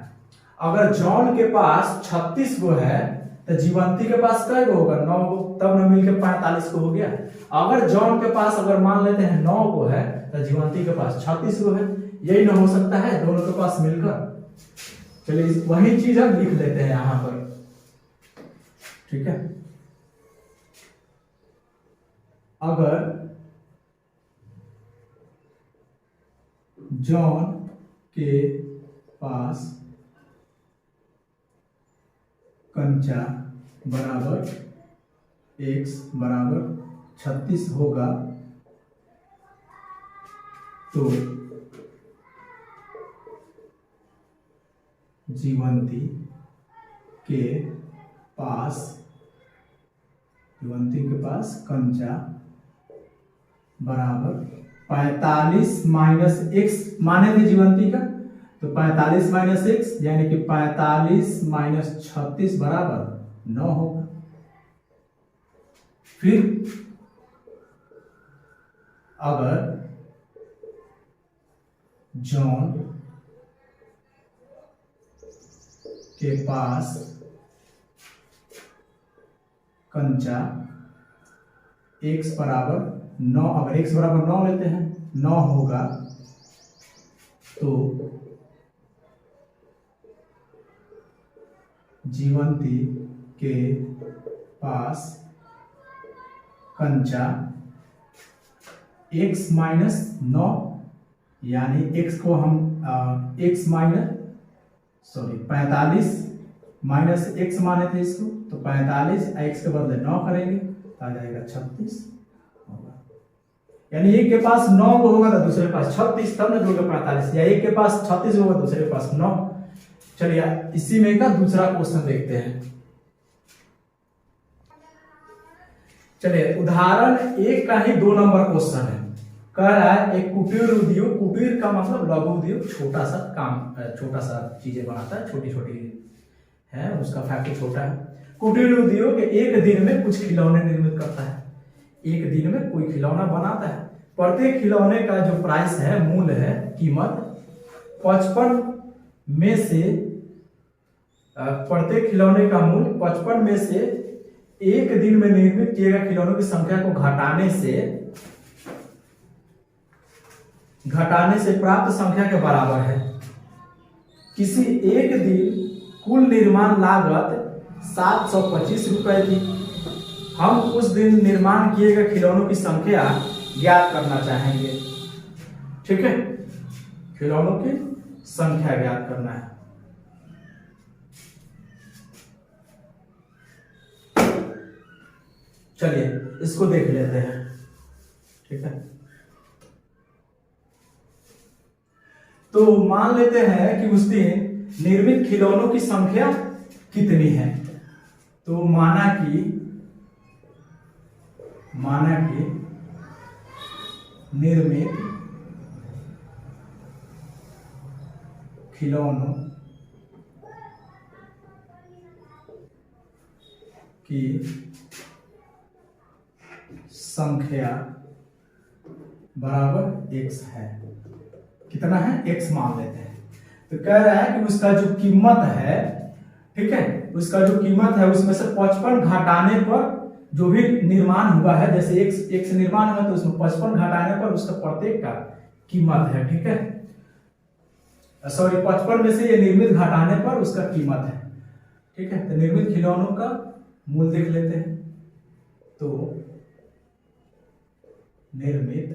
अगर जॉन के पास 36 गो है तो जीवंती के पास कै गो होगा, 9 गो, तब न मिलकर 45 गो हो गया। अगर जॉन के पास अगर मान लेते हैं 9 गो है तो जीवंती के पास 36 गो है, यही न हो सकता है दोनों के पास मिलकर। चलिए वही चीज हम लिख लेते हैं यहां पर, ठीक है। अगर जॉन के पास कंचा बराबर x बराबर 36 होगा तो जीवंती के पास कंचा बराबर 45 माइनस x माने थे जीवंती का, तो 45 माइनस x यानी कि 45 माइनस 36 बराबर 9 होगा। फिर अगर जॉन के पास कंचा x बराबर 9, अगर x बराबर 9 लेते हैं 9 होगा तो जीवंती के पास कंचा x माइनस 9 यानी x को हम x माइनस 45 माइनस x माने थे इसको, तो 45 x के बदले 9 करेंगे तो आ जाएगा 36 होगा। यानी एक के पास 9 होगा तो दूसरे के पास 36, तब ना जोड़कर 45, या एक के पास 36 होगा दूसरे के पास 9। चलिए इसी में का दूसरा क्वेश्चन देखते हैं। चलिए उदाहरण एक का ही 2 नंबर क्वेश्चन है। कह रहा है एक कुटीर उद्योग, कुटीर का मतलब लघु उद्योग, छोटा सा काम, छोटा सा चीजें बनाता है, छोटी छोटी है, उसका फैक्ट्री छोटा है। कुटीर उद्योग एक दिन में कुछ खिलौने निर्मित करता है, एक दिन में कोई खिलौना बनाता है। प्रत्येक खिलौने का जो प्राइस है, मूल्य है, कीमत 55 में से, प्रत्येक खिलौने का मूल्य 55 में से एक दिन में निर्मित किए गए खिलौनों की संख्या को घटाने से प्राप्त संख्या के बराबर है। किसी एक दिन कुल निर्माण लागत 725 रुपए थी। हम उस दिन निर्माण किए गए खिलौनों की संख्या ज्ञात करना चाहेंगे। ठीक है, खिलौनों की संख्या ज्ञात करना है। चलिए इसको देख लेते हैं। ठीक है, तो मान लेते हैं कि उस दिन निर्मित खिलौनों की संख्या कितनी है। तो माना कि निर्मित खिलौनों की संख्या बराबर x है। कितना है, x मान लेते हैं। तो कह रहा है कि उसका जो कीमत है, ठीक है, उसका जो कीमत है उसमें से 55 घटाने पर जो भी निर्माण हुआ है, जैसे x निर्माण हुआ तो उसमें 55 घटाने पर उसका प्रत्येक का कीमत है। ठीक है, सॉरी 55 में से ये निर्मित घटाने पर उसका कीमत है। ठीक है, तो निर्मित खिलौनों का मूल्य देख लेते हैं। तो निर्मित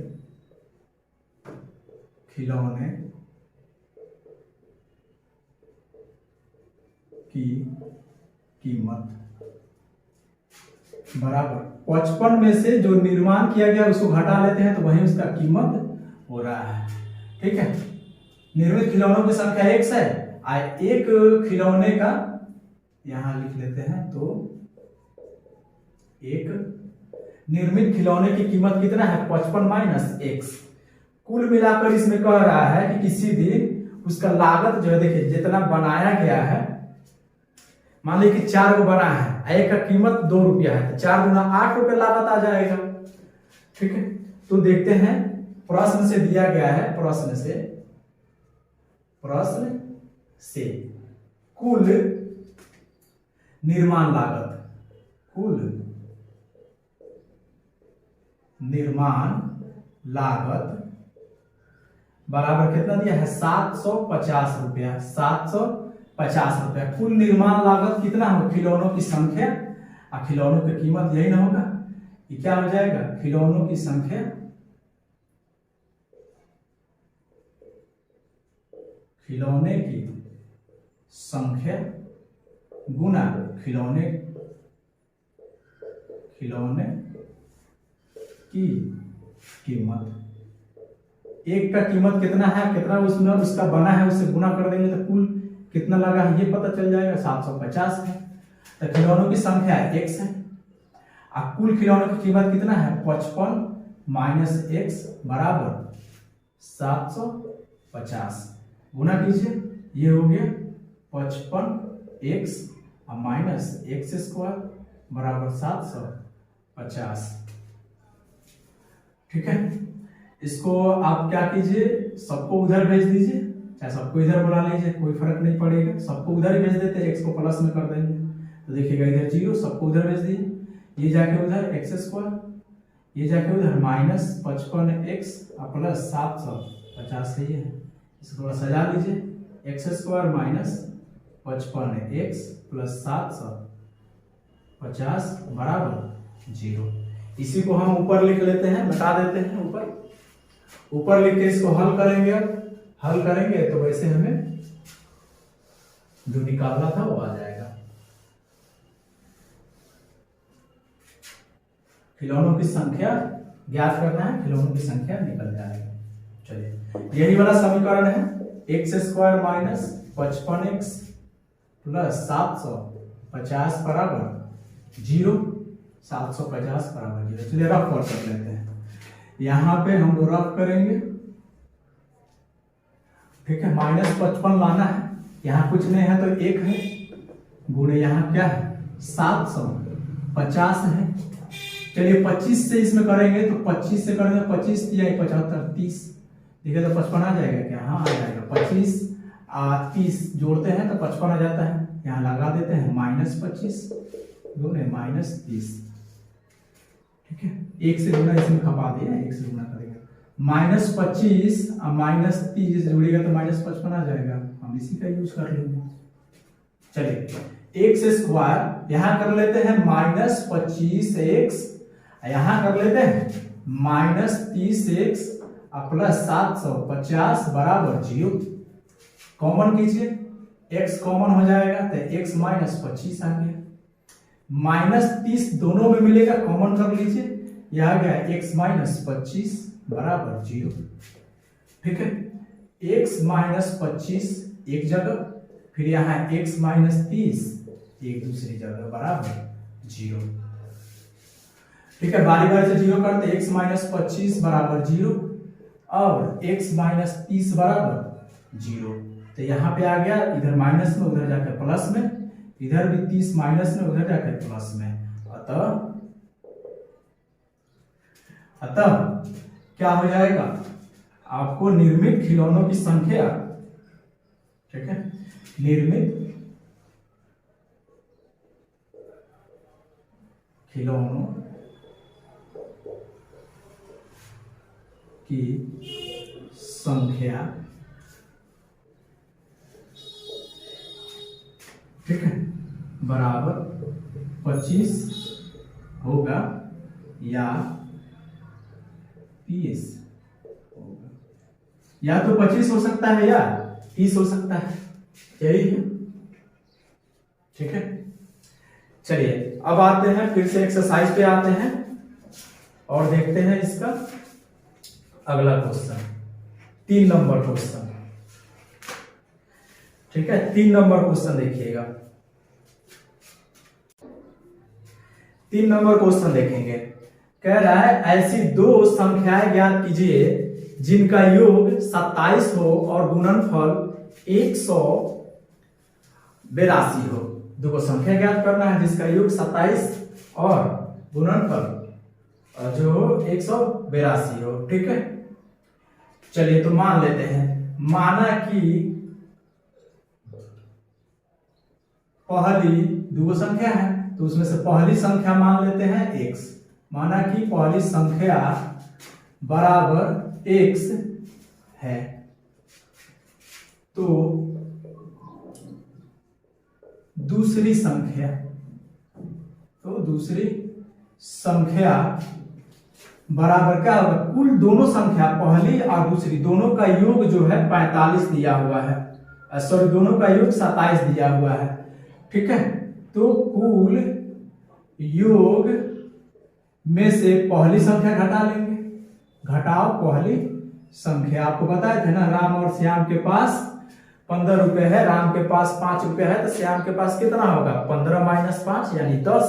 खिलौने की कीमत बराबर 55 में से जो निर्माण किया गया उसको घटा लेते हैं, तो वही उसका कीमत हो रहा है। ठीक है, निर्मित खिलौनों की संख्या x है, एक खिलौने का यहां लिख लेते हैं। तो एक निर्मित खिलौने की कीमत कितना है, 55 माइनस x। कुल मिलाकर इसमें कह रहा है कि किसी दिन उसका लागत जो है, देखिए जितना बनाया गया है, मान लीजिए कि 4 को बना है, एक का कीमत 2 रुपया है, तो 4 गुना 8 रुपये लागत आ जाएगा। ठीक है, तो देखते हैं प्रश्न से दिया गया है, प्रश्न से कुल निर्माण लागत, कुल निर्माण लागत बराबर कितना दिया है, 750 रुपया। 750 रुपया कुल निर्माण लागत कितना हो, खिलौनों की संख्या और खिलौनों की कीमत, यही ना होगा। ये क्या हो जाएगा, खिलौनों की संख्या गुना खिलौने की कीमत। एक का कीमत कितना है, कितना उसमें उसका बना है, उससे गुना कर देंगे तो कुल कितना लगा है ये पता चल जाएगा, 750 है। तो खिलौनों की संख्या x है और कुल खिलौनों की कीमत कितना है, 55 माइनस x बराबर 750। गुना कीजिए, ये हो गया 55x और माइनस x स्क्वायर बराबर 750। ठीक है, इसको आप क्या कीजिए, सबको उधर भेज दीजिए, चाहे सबको इधर बुला लीजिए, कोई फर्क नहीं पड़ेगा। सबको उधर ही भेज देते हैं, x को प्लस में कर देंगे तो देखिएगा इधर 0, सबको उधर भेज दीजिए, ये जाके उधर x स्क्वायर, ये जाके उधर माइनस 55x और प्लस 750 है। इसको थोड़ा सजा लीजिए, x square minus 55x plus 750 बराबर 0। इसी को हम ऊपर लिख लेते हैं, मिटा देते हैं ऊपर लिख के इसको हल करेंगे तो वैसे हमें जो निकालना था वो आ जाएगा। खिलौनों की संख्या ज्ञात करना है, खिलौनों की संख्या निकल जाएगी। चलिए यही वाला समीकरण है, x square minus 55x plus 750 बराबर 0, 750 बराबर 0। चलिए रफ वर्क कर लेते हैं। यहां पे हम लोग रफ करेंगे, ठीक है। -55 लाना है, यहाँ कुछ नहीं है तो 1 है, गुणे यहाँ क्या है 750 है। चलिए 25 से इसमें करेंगे तो 25 से करेंगे, 25 या 75 30, ठीक है, तो 55 आ जाएगा क्या? हाँ आ जाएगा। 25 30 जोड़ते हैं तो 55 आ जाता है, यहाँ लगा देते हैं -25 गुणे -30, ठीक है। 1 से गुना इसमें खपा दिया, 1 से गुना करेंगे, -25 और -30 जोड़िएगा तो -55 आ जाएगा, हम इसी का यूज कर लेंगे। चलिए x स्क्वायर यहाँ कर लेते हैं -25x, यहाँ कर लेते हैं -30x प्लस 750 बराबर 0। कॉमन कीजिए, x कॉमन हो जाएगा तो x -25 आ गया, -30 दोनों में मिलेगा, कॉमन कर लीजिए, यह आ गया x -25 बराबर 0, ठीक है। x -25 एक जगह, फिर यहाँ x -30 एक दूसरी जगह बराबर 0, ठीक है। बारी बारी से 0 करते, x -25 बराबर 0 और x -30 बराबर 0, तो यहाँ पे आ गया, इधर माइनस में उधर जाकर प्लस में, इधर भी 30 माइनस में उधर जाकर प्लस में, अतः क्या हो जाएगा, आपको निर्मित खिलौनों की संख्या, ठीक है, निर्मित खिलौनों की संख्या, ठीक है, बराबर 25 होगा या 30 होगा, या तो 25 हो सकता है या 30 हो सकता है, यही है, ठीक है। चलिए अब आते हैं फिर से एक्सरसाइज पे आते हैं और देखते हैं इसका अगला क्वेश्चन, 3 नंबर क्वेश्चन, ठीक है। 3 नंबर क्वेश्चन देखिएगा, 3 नंबर क्वेश्चन देखेंगे। कह रहा है ऐसी 2 संख्याएं ज्ञात कीजिए जिनका योग 27 हो और गुणनफल 182 हो। 2 संख्या ज्ञात करना है जिसका योग 27 और गुणनफल जो 182 हो, ठीक है। चलिए तो मान लेते हैं, माना कि पहली 2 संख्या है तो उसमें से पहली संख्या मान लेते हैं x, माना कि पहली संख्या बराबर x है, तो दूसरी संख्या बराबर क्या होगा, कुल दोनों संख्या पहली और दूसरी दोनों का योग जो है 45 दिया हुआ है, सॉरी दोनों का योग 27 दिया हुआ है, ठीक है। तो कुल योग में से पहली संख्या घटा लेंगे, घटाओ पहली संख्या। आपको बताए थे ना, राम और श्याम के पास 15 रुपए है, राम के पास 5 रुपए है, तो श्याम के पास कितना होगा 15 - 5 यानी 10।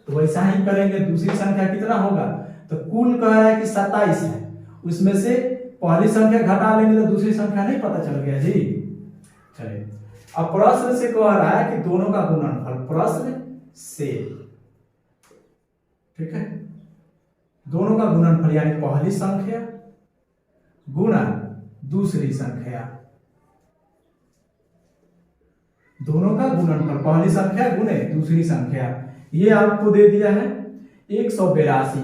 तो वैसा ही करेंगे, दूसरी संख्या कितना होगा, तो कुल कह रहा है कि 27 है, उसमें से पहली संख्या घटा लेंगे तो दूसरी संख्या नहीं पता चल गया जी। चलिए अब प्रश्न से कह रहा है कि दोनों का गुणनफल, प्रश्न से, ठीक है, दोनों का गुणनफल यानी पहली संख्या गुणा दूसरी संख्या, दोनों का गुणनफल पहली संख्या गुणे दूसरी संख्या, ये आपको दे दिया है 182,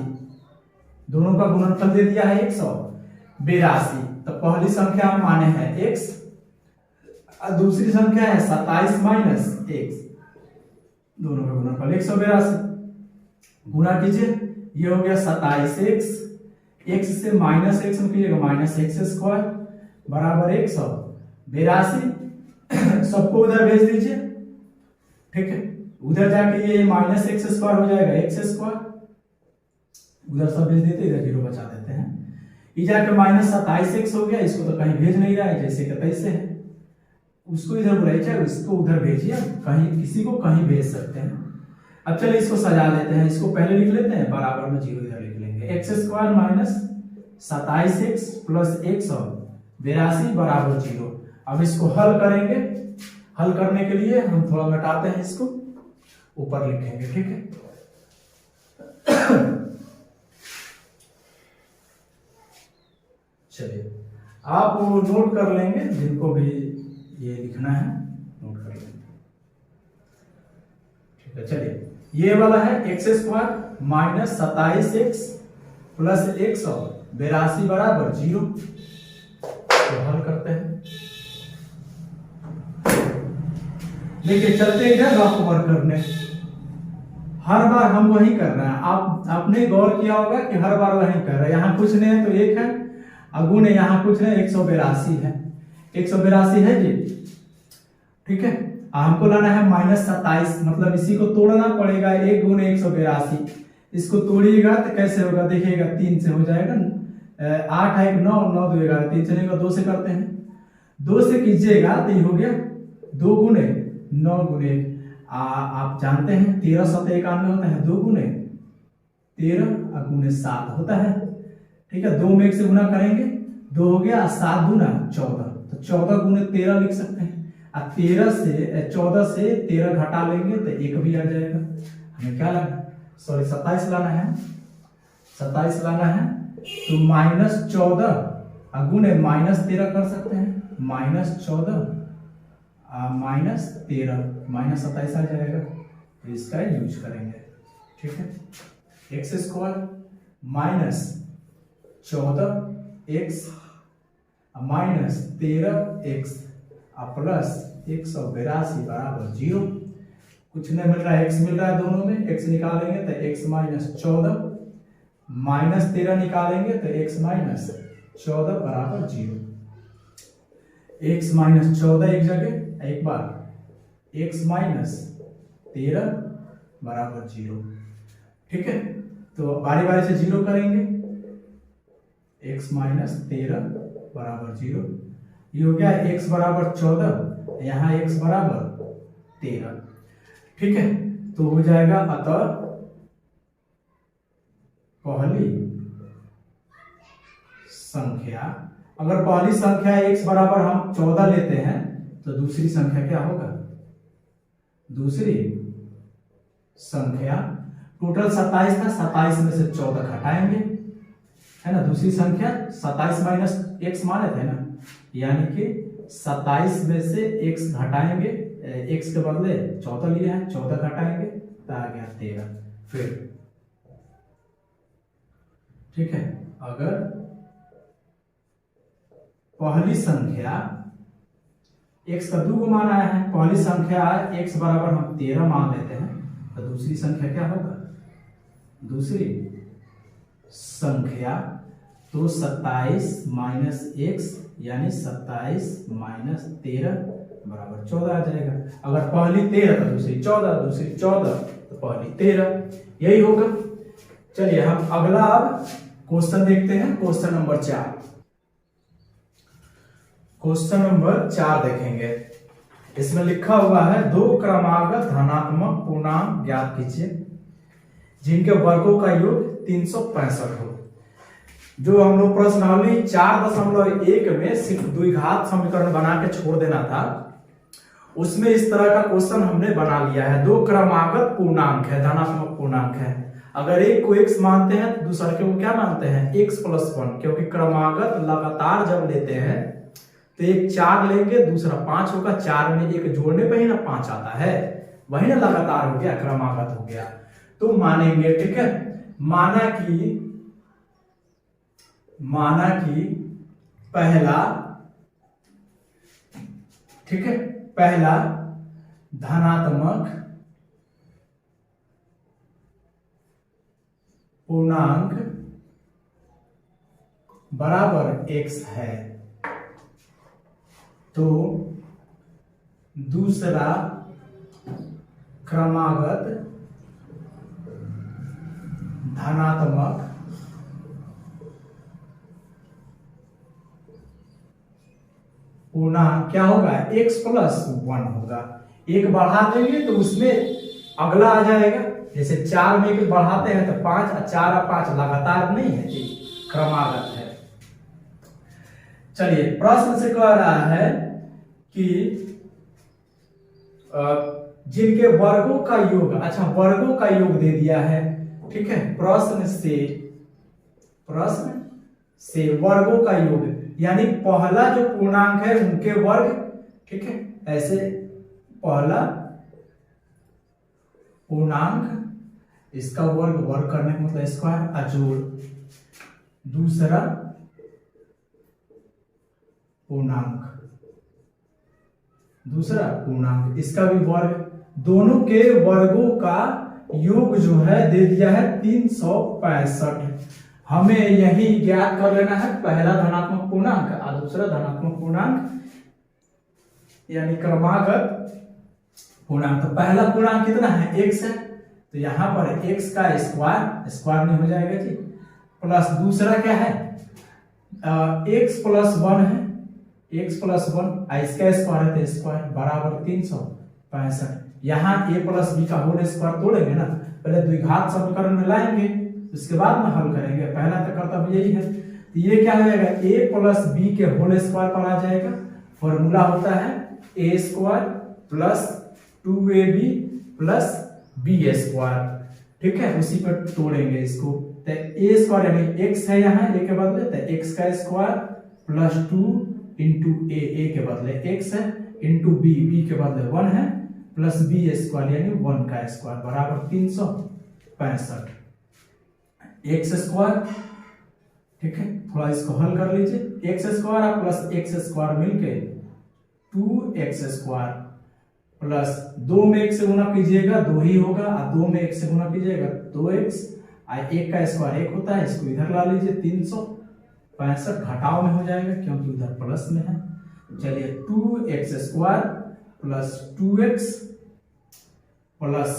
दोनों का गुणनफल दे दिया है 182, तो पहली संख्या माने हैं x, दूसरी संख्या है 27 माइनस x, दोनों का गुणनफल 182, गुणा कीजिए, ये हो गया 27x, x से -x में कीजिएगा -x² बराबर 182, सबको उधर भेज दीजिए, ठीक है, उधर जाके ये -x² हो जाएगा x², उधर सब भेज देते, इधर 0 बचा देते हैं। ये जाके -27x हो गया, इसको तो कहीं भेज नहीं रहा है, जैसे कि तैसे है। उसको इधर बुलाइए, चाहे उसको उधर भेजिए, कहीं किसी को कहीं भेज सकते हैं। अब चलिए इसको सजा लेते हैं, इसको पहले लिख लेते हैं, बराबर में 0 इधर लिख लेंगे। x² - 27x + x और 82 बराबर 0। अब इसको हल करेंगे, हल करने के लिए हम थोड़ा मिटाते हैं, इसको ऊपर लिखेंगे, ठीक है। चलिए आप वो नोट कर लेंगे, जिनको भी ये लिखना है नोट कर लेंगे, ठीक है। चलिए ये वाला है x² - 27x + x और 82 बराबर 0। तो हल करते हैं। देखिए चलते इधर रफ वर्क करने, हर बार हम वही कर रहे हैं। आपने गौर किया होगा कि हर बार वही कर रहे हैं। यहाँ कुछ नहीं है तो 1 है, अगुण यहाँ कुछ नहीं, 182 है, 182 है जी, ठीक है। हमको लाना है -27, मतलब इसी को तोड़ना पड़ेगा, 1 × 182। इसको तोड़िएगा तो कैसे होगा, देखिएगा 3 से हो जाएगा, 8 है 9, 9 2 11, 3 से नहीं होगा, 2 से करते हैं, 2 से कीजिएगा तो ये हो गया 2 × 9 × 1। आप जानते हैं 13 × 7 = 91 होता है, 2 × 13 × 7 होता है, ठीक है। 2 में 1 से गुना करेंगे, 2 हो गया, 7 × 2 = 14, तो 14 × 13 लिख सकते हैं। 14 से 13 घटा लेंगे तो 1 भी आ जाएगा। हमें क्या लाना, सॉरी 27 लाना है, 27 लाना है, तो -14 गुणे -13 कर सकते हैं, -14 -13 -27 आ जाएगा, तो इसका यूज करेंगे, ठीक है। x² - 14x -13x प्लस 182 बराबर 0। कुछ नहीं मिल रहा है, x मिल रहा है, दोनों में x निकालेंगे तो x - 14 -13 निकालेंगे तो x - 14 बराबर 0। x - 14 एक जगह, एक बार x - 13 बराबर 0, ठीक है। तो बारी बारी से 0 करेंगे, x - 13 बराबर 0, ये हो गया x बराबर 14, यहाँ x बराबर 13, ठीक है। तो हो जाएगा, अतः पहली संख्या, अगर पहली संख्या x बराबर हम 14 लेते हैं तो दूसरी संख्या क्या होगा, दूसरी संख्या टोटल 27 था, 27 में से 14 घटाएंगे, है ना। दूसरी संख्या 27 - x माने थे ना, यानी कि 27 में से x घटाएंगे, x के बदले 14 लिए हैं, 14 घटाएंगे तो आ गया 13। फिर ठीक है, अगर पहली संख्या x का 2 मान आया है, पहली संख्या x बराबर हम 13 मान लेते हैं, तो दूसरी संख्या क्या होगा, दूसरी संख्या तो 27 - x यानी 27 - 13 बराबर 14 आ जाएगा। अगर पहली 13 तो दूसरी 14, दूसरी 14 तो पहली 13, यही होगा। चलिए हम अगला अब क्वेश्चन देखते हैं, क्वेश्चन नंबर 4। क्वेश्चन नंबर 4 देखेंगे, इसमें लिखा हुआ है 2 क्रमागत धनात्मक पूर्णांक ज्ञात कीजिए जिनके वर्गों का योग 365 हो। जो हम लोग प्रश्नावली 4.1 में सिर्फ द्विघात समीकरण बना के छोड़ देना था, उसमें इस तरह का क्वेश्चन हमने बना लिया है। 2 क्रमागत पूर्णांक है, धनात्मक पूर्णांक है, अगर एक को x मानते हैं तो दूसरे को क्या मानते हैं, x + 1, क्योंकि क्रमागत लगातार जब लेते हैं तो एक 4 लेंगे, दूसरा 5 होगा, 4 में 1 जोड़ने पे ही ना 5 आता है, वही ना लगातार हो गया, क्रमागत हो गया। तो मानेंगे, ठीक है। माना कि पहला, ठीक है, पहला धनात्मक पूर्णांक बराबर x है, तो दूसरा क्रमागत धनात्मक पूर्णांक क्या होगा, x प्लस 1 होगा। एक बढ़ा देंगे तो उसमें अगला आ जाएगा, जैसे 4 में एक बढ़ाते हैं तो 5, 4 और 5 लगातार नहीं है जी, क्रमागत है। चलिए प्रश्न से कह रहा है कि जिनके वर्गों का योग, अच्छा वर्गों का योग दे दिया है, ठीक है। प्रश्न से वर्गों का योग यानी पहला जो पूर्णांक है उनके वर्ग, ठीक है। ऐसे पहला पूर्णांक इसका वर्ग करने का मतलब स्क्वायर अजोड़, दूसरा पूर्णांक इसका भी वर्ग, दोनों के वर्गों का योग जो है दे दिया है 365। हमें यही ज्ञात कर लेना है पहला धनात्मक पूर्णांक और दूसरा धनात्मक पूर्णांक यानी क्रमागत पूर्णांक। तो पहला पूर्णांक कितना है, x है, तो यहां पर x का स्क्वायर में हो जाएगा जी, प्लस दूसरा क्या है x प्लस 1 है, x प्लस 1 इसका स्क्वायर है तो स्क्वायर बराबर 365। यहाँ a प्लस बी का होल स्क्वायर तोड़ेंगे ना, पहले द्विघात समीकरण में लाएंगे उसके बाद में हल करेंगे, पहला तो कर्तव्य यही है। तो ये क्या हो जाएगा, a प्लस बी के होल स्क्वायर पर आ जाएगा। फॉर्मूला होता है a square plus 2ab plus b square, ठीक है। उसी पर तोड़ेंगे इसको, तो a स्क्वायर यानी x है यहाँ a के बदले, तो x का स्क्वायर प्लस 2 इंटू a के बदले x है, इंटू b के बदले 1 है, प्लस b स्क्वायर यानी 1 का स्क्वायर बराबर 365 x स्क्वायर, ठीक है। थोड़ा इसको हल कर लीजिए, x square plus x square मिलके 2x स्क्वायर प्लस 2 में 1 से गुना कीजिएगा 2 ही होगा, और 2 में 1 से गुना कीजिएगा 2x, और 1 का स्क्वायर 1 होता है, इसको इधर ला लीजिए 365 घटाव में हो जाएगा क्योंकि उधर प्लस में है। चलिए 2x square plus 2x plus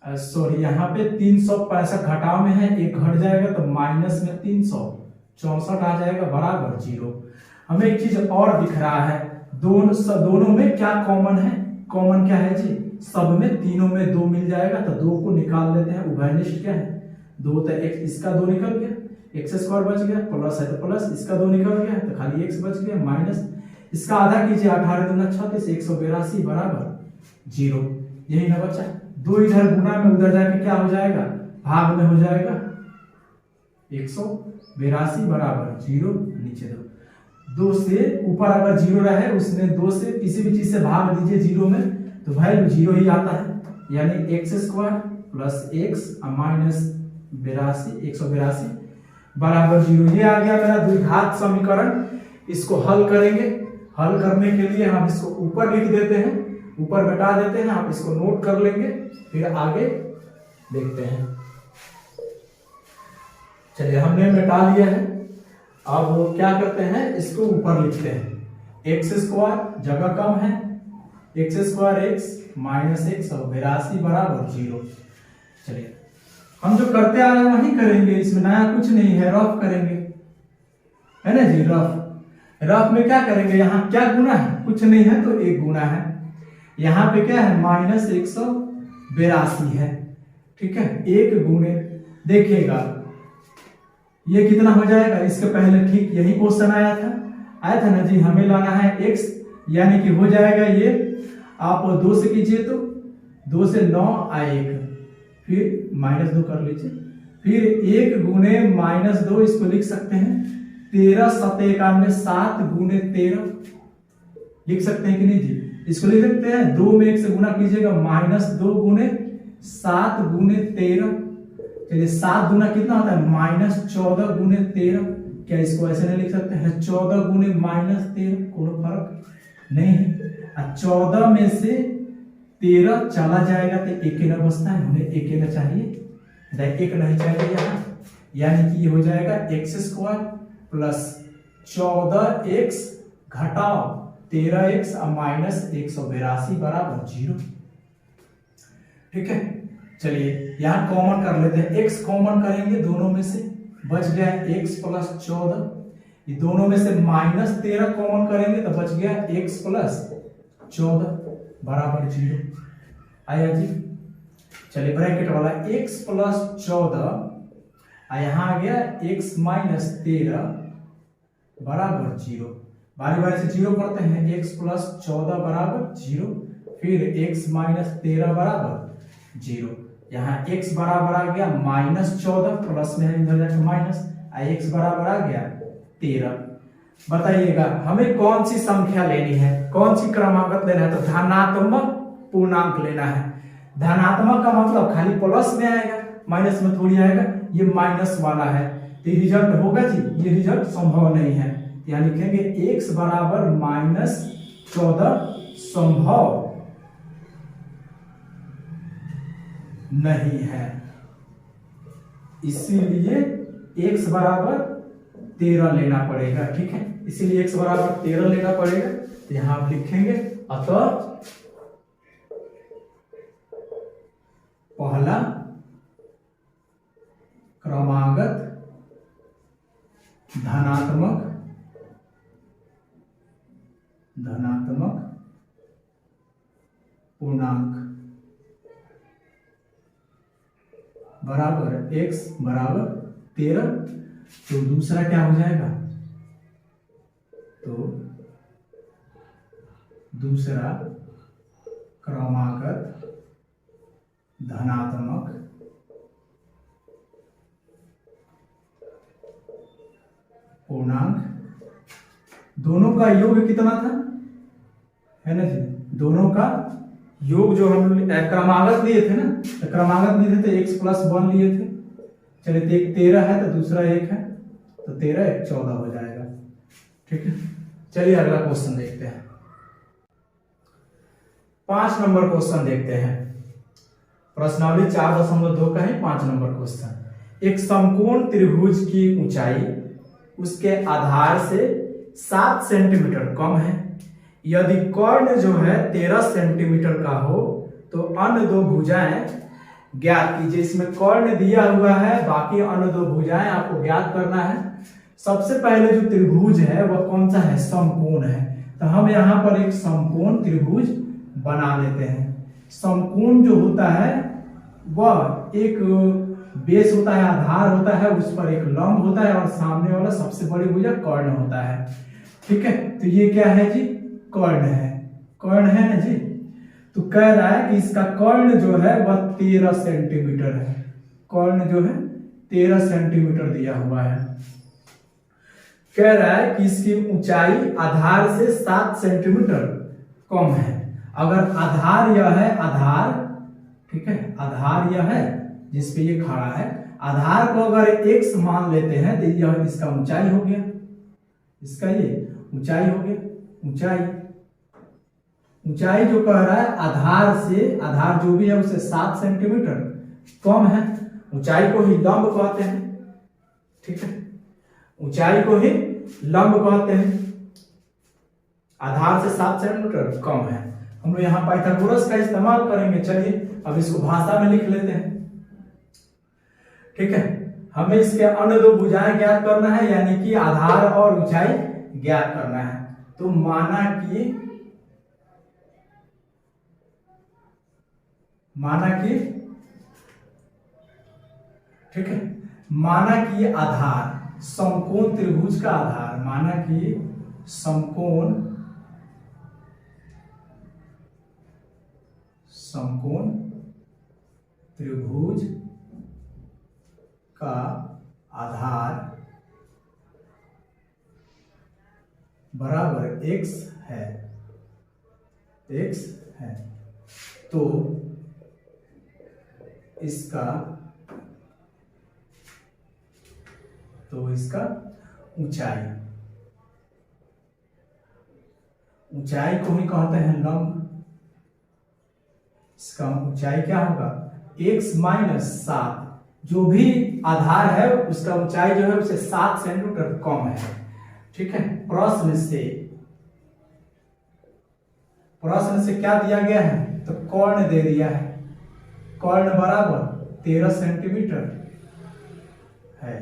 sorry यहाँ पे 365 घटाव में है, 1 घट जाएगा तो माइनस में 364 आ जाएगा बराबर 0। हमें एक चीज और दिख रहा है, दोनों में क्या कॉमन है, कॉमन क्या है जी, सब में तीनों में 2 मिल जाएगा, तो 2 को निकाल लेते हैं। उभयनिष्ठ क्या है 2, तो इसका 2 निकल गया, x स्क्वायर बच गया, प्लस है तो प्लस, इसका 2 निकल गया तो खाली x बच गया, माइनस इसका आधा कीजिए 18 दूना 36 182 बराबर 0। यही ना बचा, 2 इधर गुना में उधर जाके क्या हो जाएगा, भाग में हो जाएगा 182 बराबर 0। नीचे 2 से ऊपर अगर 0 रहे उसमें 2 से किसी भी चीज से भाग दीजिए 0 में तो वैल्यू 0 ही आता है, यानी x square plus x minus 182 बराबर 0। ये आ गया मेरा द्विघात समीकरण। इसको हल करेंगे, हल करने के लिए हम इसको ऊपर लिख देते हैं, ऊपर मिटा देते हैं, आप इसको नोट कर लेंगे, फिर आगे देखते हैं। चलिए हमने मिटा लिया है, अब क्या करते हैं, इसको ऊपर लिखते हैं। x स्क्वायर जगह कम है, x square x minus x और 82 बराबर 0। चलिए हम जो करते आ रहे हैं वही करेंगे, इसमें नया कुछ नहीं है, रफ करेंगे, है ना जी। रफ में क्या करेंगे, यहाँ क्या गुना है, कुछ नहीं है तो 1 गुना है, यहाँ पे क्या है माइनस 182 है, ठीक है। 1 गुने देखिएगा ये कितना हो जाएगा, इसके पहले ठीक यही क्वेश्चन आया था ना जी, हमें लाना है x, यानी कि हो जाएगा ये, आप 2 से कीजिए तो 2 से 9 आएगा, फिर -2 कर लीजिए, फिर 1 गुने -2, इसको लिख सकते हैं 13 7 91 7 गुने 13 लिख सकते हैं कि नहीं जी, इसको लिख सकते हैं। 2 में 1 से गुना कीजिएगा -2 गुने 7 गुने 13, चलिए 7 गुना कितना होता है -14 गुने 13। क्या इसको ऐसे नहीं लिख सकते हैं 14 गुने -13, कोई फर्क नहीं है। 14 में से 13 चला जाएगा तो 1 न बचता है, हमें 1 न चाहिए, 1 नहीं चाहिए यहाँ, यानी कि ये हो जाएगा x स्क्वायर प्लस 14x घटाओ 13x माइनस 182 बराबर 0, ठीक है। चलिए यहाँ कॉमन कर लेते हैं, x कॉमन करेंगे दोनों में से, बच गया x प्लस 14, ये दोनों में से -13 कॉमन करेंगे तो बच गया x प्लस 14 बराबर 0। आया जी। चलिए ब्रैकेट वाला x प्लस 14 यहां आ गया x माइनस 13 बराबर 0। बारी बारी से 0 करते हैं। x प्लस 14 बराबर 0, फिर x माइनस 13 बराबर 0। यहाँ x बराबर आ गया -14, प्लस में है इधर जाकर माइनस, x बराबर आ गया 13। बताइएगा हमें कौन सी संख्या लेनी है, कौन सी क्रमागत लेना है? तो धनात्मक पूर्णांक लेना है। धनात्मक का मतलब खाली प्लस में आएगा, माइनस में थोड़ी आएगा। ये माइनस वाला है तो रिजल्ट होगा जी, ये रिजल्ट संभव नहीं है। यहाँ लिखेंगे x बराबर -14 संभव नहीं है, इसीलिए x बराबर 13 लेना पड़ेगा। ठीक है, इसीलिए x बराबर 13 लेना पड़ेगा। तो यहां आप लिखेंगे अतः पहला क्रमागत धनात्मक पूर्णांक बराबर x बराबर 13। तो दूसरा क्या हो जाएगा? तो दूसरा क्रमागत धनात्मक पूर्णांक, दोनों का योग कितना था, है ना जी? दोनों का योग जो हम क्रमागत लिए थे ना, तो क्रमागत लिए थे तो x प्लस 1 लिए थे। चलिए तो एक 13 है तो दूसरा 1 है, तो 13 1 14 हो जाएगा। ठीक है, चलिए अगला क्वेश्चन देखते हैं। 5 नंबर क्वेश्चन देखते हैं। प्रश्नावली 4.2 का है 5 नंबर क्वेश्चन। एक समकोण त्रिभुज की ऊंचाई उसके आधार से 7 सेंटीमीटर कम है। यदि कर्ण जो है 13 सेंटीमीटर का हो तो अन्य दो भुजाएं ज्ञात कीजिए। इसमें कर्ण दिया हुआ है, बाकी अन्य दो भुजाएं आपको ज्ञात करना है। सबसे पहले जो त्रिभुज है वह कौन सा है? समकोण है। तो हम यहां पर एक समकोण त्रिभुज बना लेते हैं। समकोण जो होता है वह एक बेस होता है, आधार होता है, उस पर एक लंब होता है और सामने वाला सबसे बड़ी भुजा कर्ण होता है। ठीक है, तो ये क्या है जी? कर्ण है। कर्ण है ना जी। तो कह रहा है कि इसका कर्ण जो है वह 13 सेंटीमीटर है। कर्ण जो है 13 सेंटीमीटर दिया हुआ है। कह रहा है कि इसकी ऊंचाई आधार से 7 सेंटीमीटर कम है। अगर आधार यह है, आधार, ठीक है, आधार यह है जिसपे ये खड़ा है, आधार को अगर x मान लेते हैं तो यह इसका ऊंचाई हो गया, इसका ये ऊंचाई हो गया। ऊंचाई जो कह रहा है आधार से, आधार जो भी है उसे 7 सेंटीमीटर कम है। ऊंचाई को ही लंब कहते हैं। ठीक है, ऊंचाई को ही लंब कहते हैं। आधार से 7 सेंटीमीटर कम है। हम लोग यहाँ पाइथागोरस का इस्तेमाल करेंगे। चलिए अब इसको भाषा में लिख लेते हैं। ठीक है, हमें इसके अन्य दो भुजाएं ज्ञात करना है, यानी कि आधार और ऊंचाई ज्ञात करना है। तो माना कि ठीक है, माना कि आधार, समकोण त्रिभुज का आधार, माना कि समकोण त्रिभुज का आधार बराबर x है, तो इसका ऊंचाई को ही कहते हैं लंब। इसका ऊंचाई क्या होगा? x माइनस 7, जो भी आधार है उसका ऊंचाई जो है उसे 7 सेंटीमीटर कम है। ठीक है, प्रश्न से क्या दिया गया है? तो कर्ण दे दिया है। कर्ण बराबर 13 सेंटीमीटर है।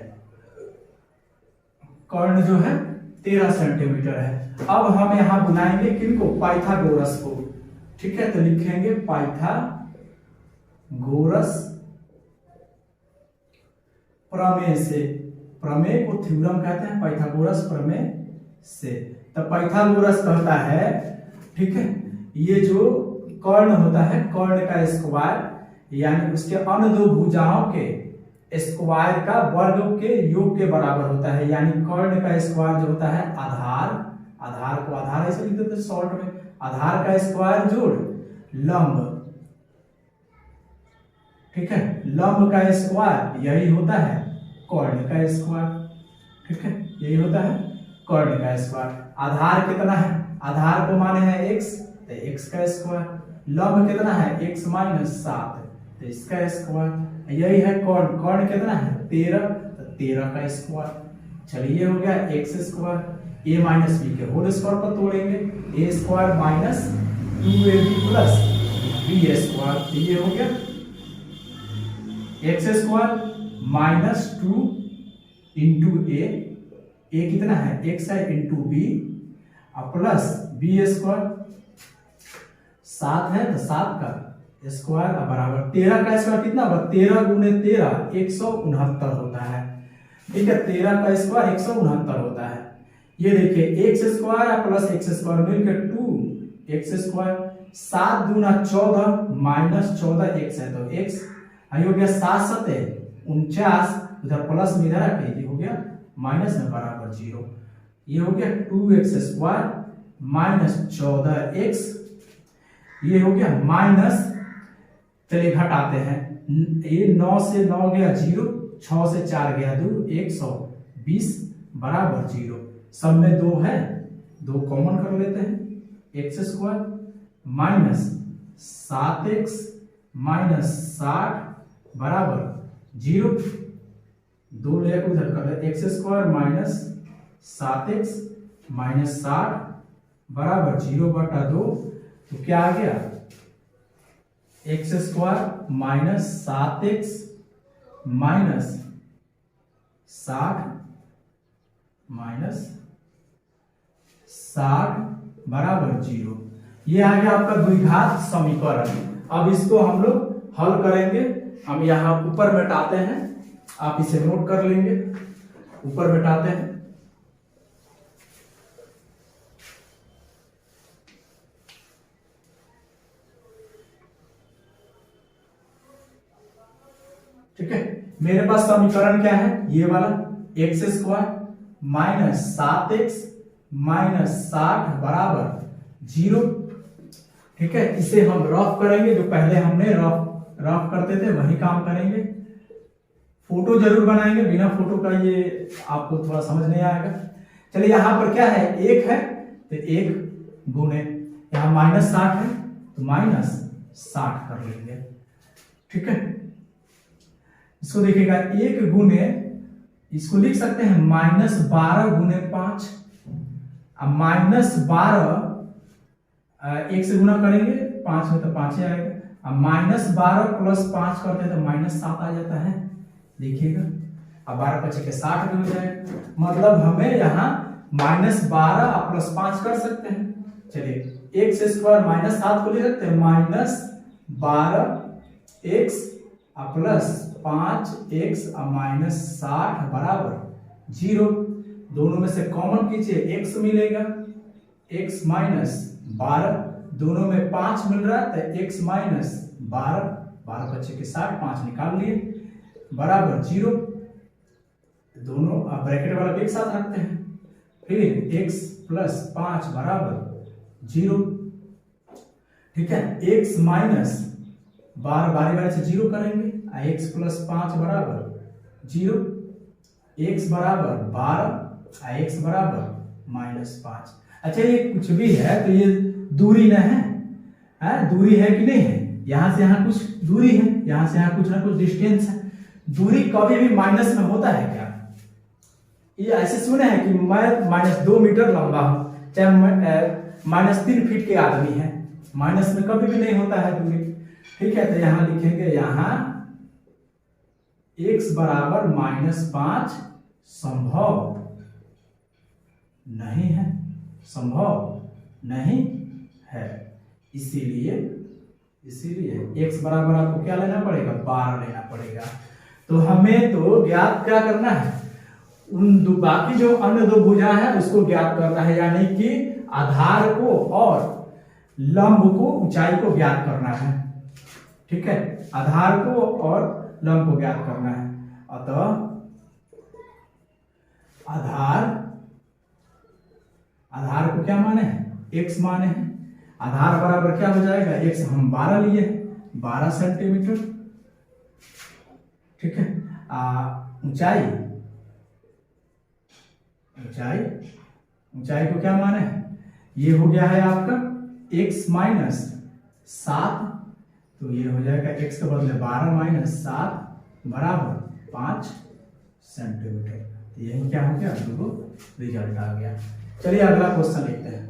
कर्ण जो है 13 सेंटीमीटर है। अब हम यहां बुलाएंगे किनको, पाइथागोरस को। ठीक है, तो लिखेंगे पाइथागोरस प्रमेय से, प्रमेय को थ्योरम कहते हैं, पाइथागोरस प्रमेय से। तो पाइथागोरस कहता है, ठीक है, ये जो कर्ण होता है, कर्ण का स्क्वायर यानी उसके अन्य दो भुजाओं के स्क्वायर का वर्ग के योग के बराबर होता है। यानी कर्ण का स्क्वायर जो होता है आधार, आधार को आधार ऐसे लिख देते हैं शॉर्ट में, आधार का स्क्वायर जोड़ लंब, ठीक है, लंब का स्क्वायर यही होता है कर्ण का स्क्वायर। ठीक है, यही होता है कर्ण का स्क्वायर। आधार कितना है, आधार को माने हैं x, तो x का स्क्वायर। लंब कितना है x माइनस 7, तो इसका स्क्वायर। यही है कर्ण, कर्ण कितना है 13, तो 13 का स्क्वायर। चलिए हो गया x square, a minus b के होल स्क्वायर पर तोड़ेंगे, a square minus 2ab plus b square. ये हो गया x square minus 2 into a कितना है x है into b plus b square, 7 है तो 7 का स्क्वायर बराबर 13 का स्क्वायर कितना होगा, 13 गुने 13 169 होता है। ठीक है, 13 का स्क्वायर 169 होता है। ये देखिए x square plus x square मिलकर 2x स्क्वायर, 7 दूना 14 माइनस 14 x है तो x हो गया 7 सते 49, उधर प्लस में इधर आके ये हो गया माइनस में बराबर 0। ये हो गया 2x स्क्वायर माइनस 14x, ये हो गया माइनस, चलिए घटाते हैं, ये 9 से 9 गया 0, 6 से 4 गया 2, 120 बराबर 0। सब में 2 है, 2 कॉमन कर लेते हैं, x square minus 7x minus 60 बराबर 0, 2 लेकर उधर कर ले, x square minus 7x minus 60 बराबर 0/2, तो क्या आ गया x square minus 7x minus 60 minus 60 बराबर 0। ये आ गया आपका द्विघात समीकरण। अब इसको हम लोग हल करेंगे। हम यहां ऊपर बैठाते हैं, आप इसे नोट कर लेंगे, ऊपर बैठाते हैं। ठीक है, मेरे पास समीकरण क्या है, ये वाला x square minus 7x minus 60 बराबर 0। ठीक है, इसे हम रफ करेंगे, जो पहले हमने रफ करते थे वही काम करेंगे। फोटो जरूर बनाएंगे, बिना फोटो का ये आपको थोड़ा समझ नहीं आएगा। चलिए यहां पर क्या है, 1 है तो 1 गुने, यहां माइनस 60 है तो माइनस 60 कर लेंगे। ठीक है, इसको देखिएगा 1 गुने, इसको लिख सकते हैं माइनस 12 गुने 5, अब माइनस 12 1 से गुना करेंगे 5 में तो 5 ही आएगा, अब माइनस 12 प्लस 5 करते हैं तो माइनस 7 आ जाता है। देखिएगा अब 12 बचे के 60 भी हो जाएगा, मतलब हमें यहाँ माइनस 12 प्लस 5 कर सकते हैं। चलिए x स्क्वायर माइनस 7 को ले सकते हैं, minus 12x plus 5x minus 60 बराबर 0। दोनों में से कॉमन कीजिए, x मिलेगा, x माइनस 12, दोनों में 5 मिल रहा है तो x माइनस 12, 12 बच्चे के 60, 5 निकाल लिए बराबर 0। दोनों ब्रैकेट वाला एक साथ रखते हैं, फिर x प्लस 5 बराबर 0। ठीक है, x माइनस 12 बारी बारी से 0 करेंगे, x प्लस 5 बराबर 0, x बराबर 12, x बराबर माइनस 5। अच्छा ये कुछ भी है तो ये दूरी न है, दूरी है कि नहीं है, यहां से यहां कुछ दूरी है, यहां से यहां कुछ ना कुछ डिस्टेंस है। दूरी कभी भी माइनस में होता है क्या, ये ऐसे सुने हैं कि मैं माइनस 2 मीटर लंबा हूं, चाहे माइनस 3 फीट के आदमी है, माइनस में कभी भी नहीं होता है दूरी। ठीक है, तो यहां लिखेंगे, यहां x बराबर माइनस 5 संभव नहीं है, संभव नहीं है। इसीलिए x बराबर आपको क्या लेना पड़ेगा, 12 लेना पड़ेगा। तो हमें तो ज्ञात क्या करना है, उन बाकी जो अन्य दो भुजा है उसको ज्ञात करना है, यानी कि आधार को और लंब को, ऊंचाई को ज्ञात करना है। ठीक है, आधार को और लंब को ज्ञात करना है। अतः आधार को क्या माने हैं, x माने हैं। आधार बराबर क्या हो जाएगा, x हम 12 लिए, 12 सेंटीमीटर। ठीक है, ऊंचाई को क्या माने हैं, ये हो गया है आपका x माइनस 7, तो ये हो जाएगा x के बदले 12 माइनस 7 बराबर 5 सेंटीमीटर। तो यही क्या हो गया, रिजल्ट आ गया। चलिए अगला क्वेश्चन लिखते हैं।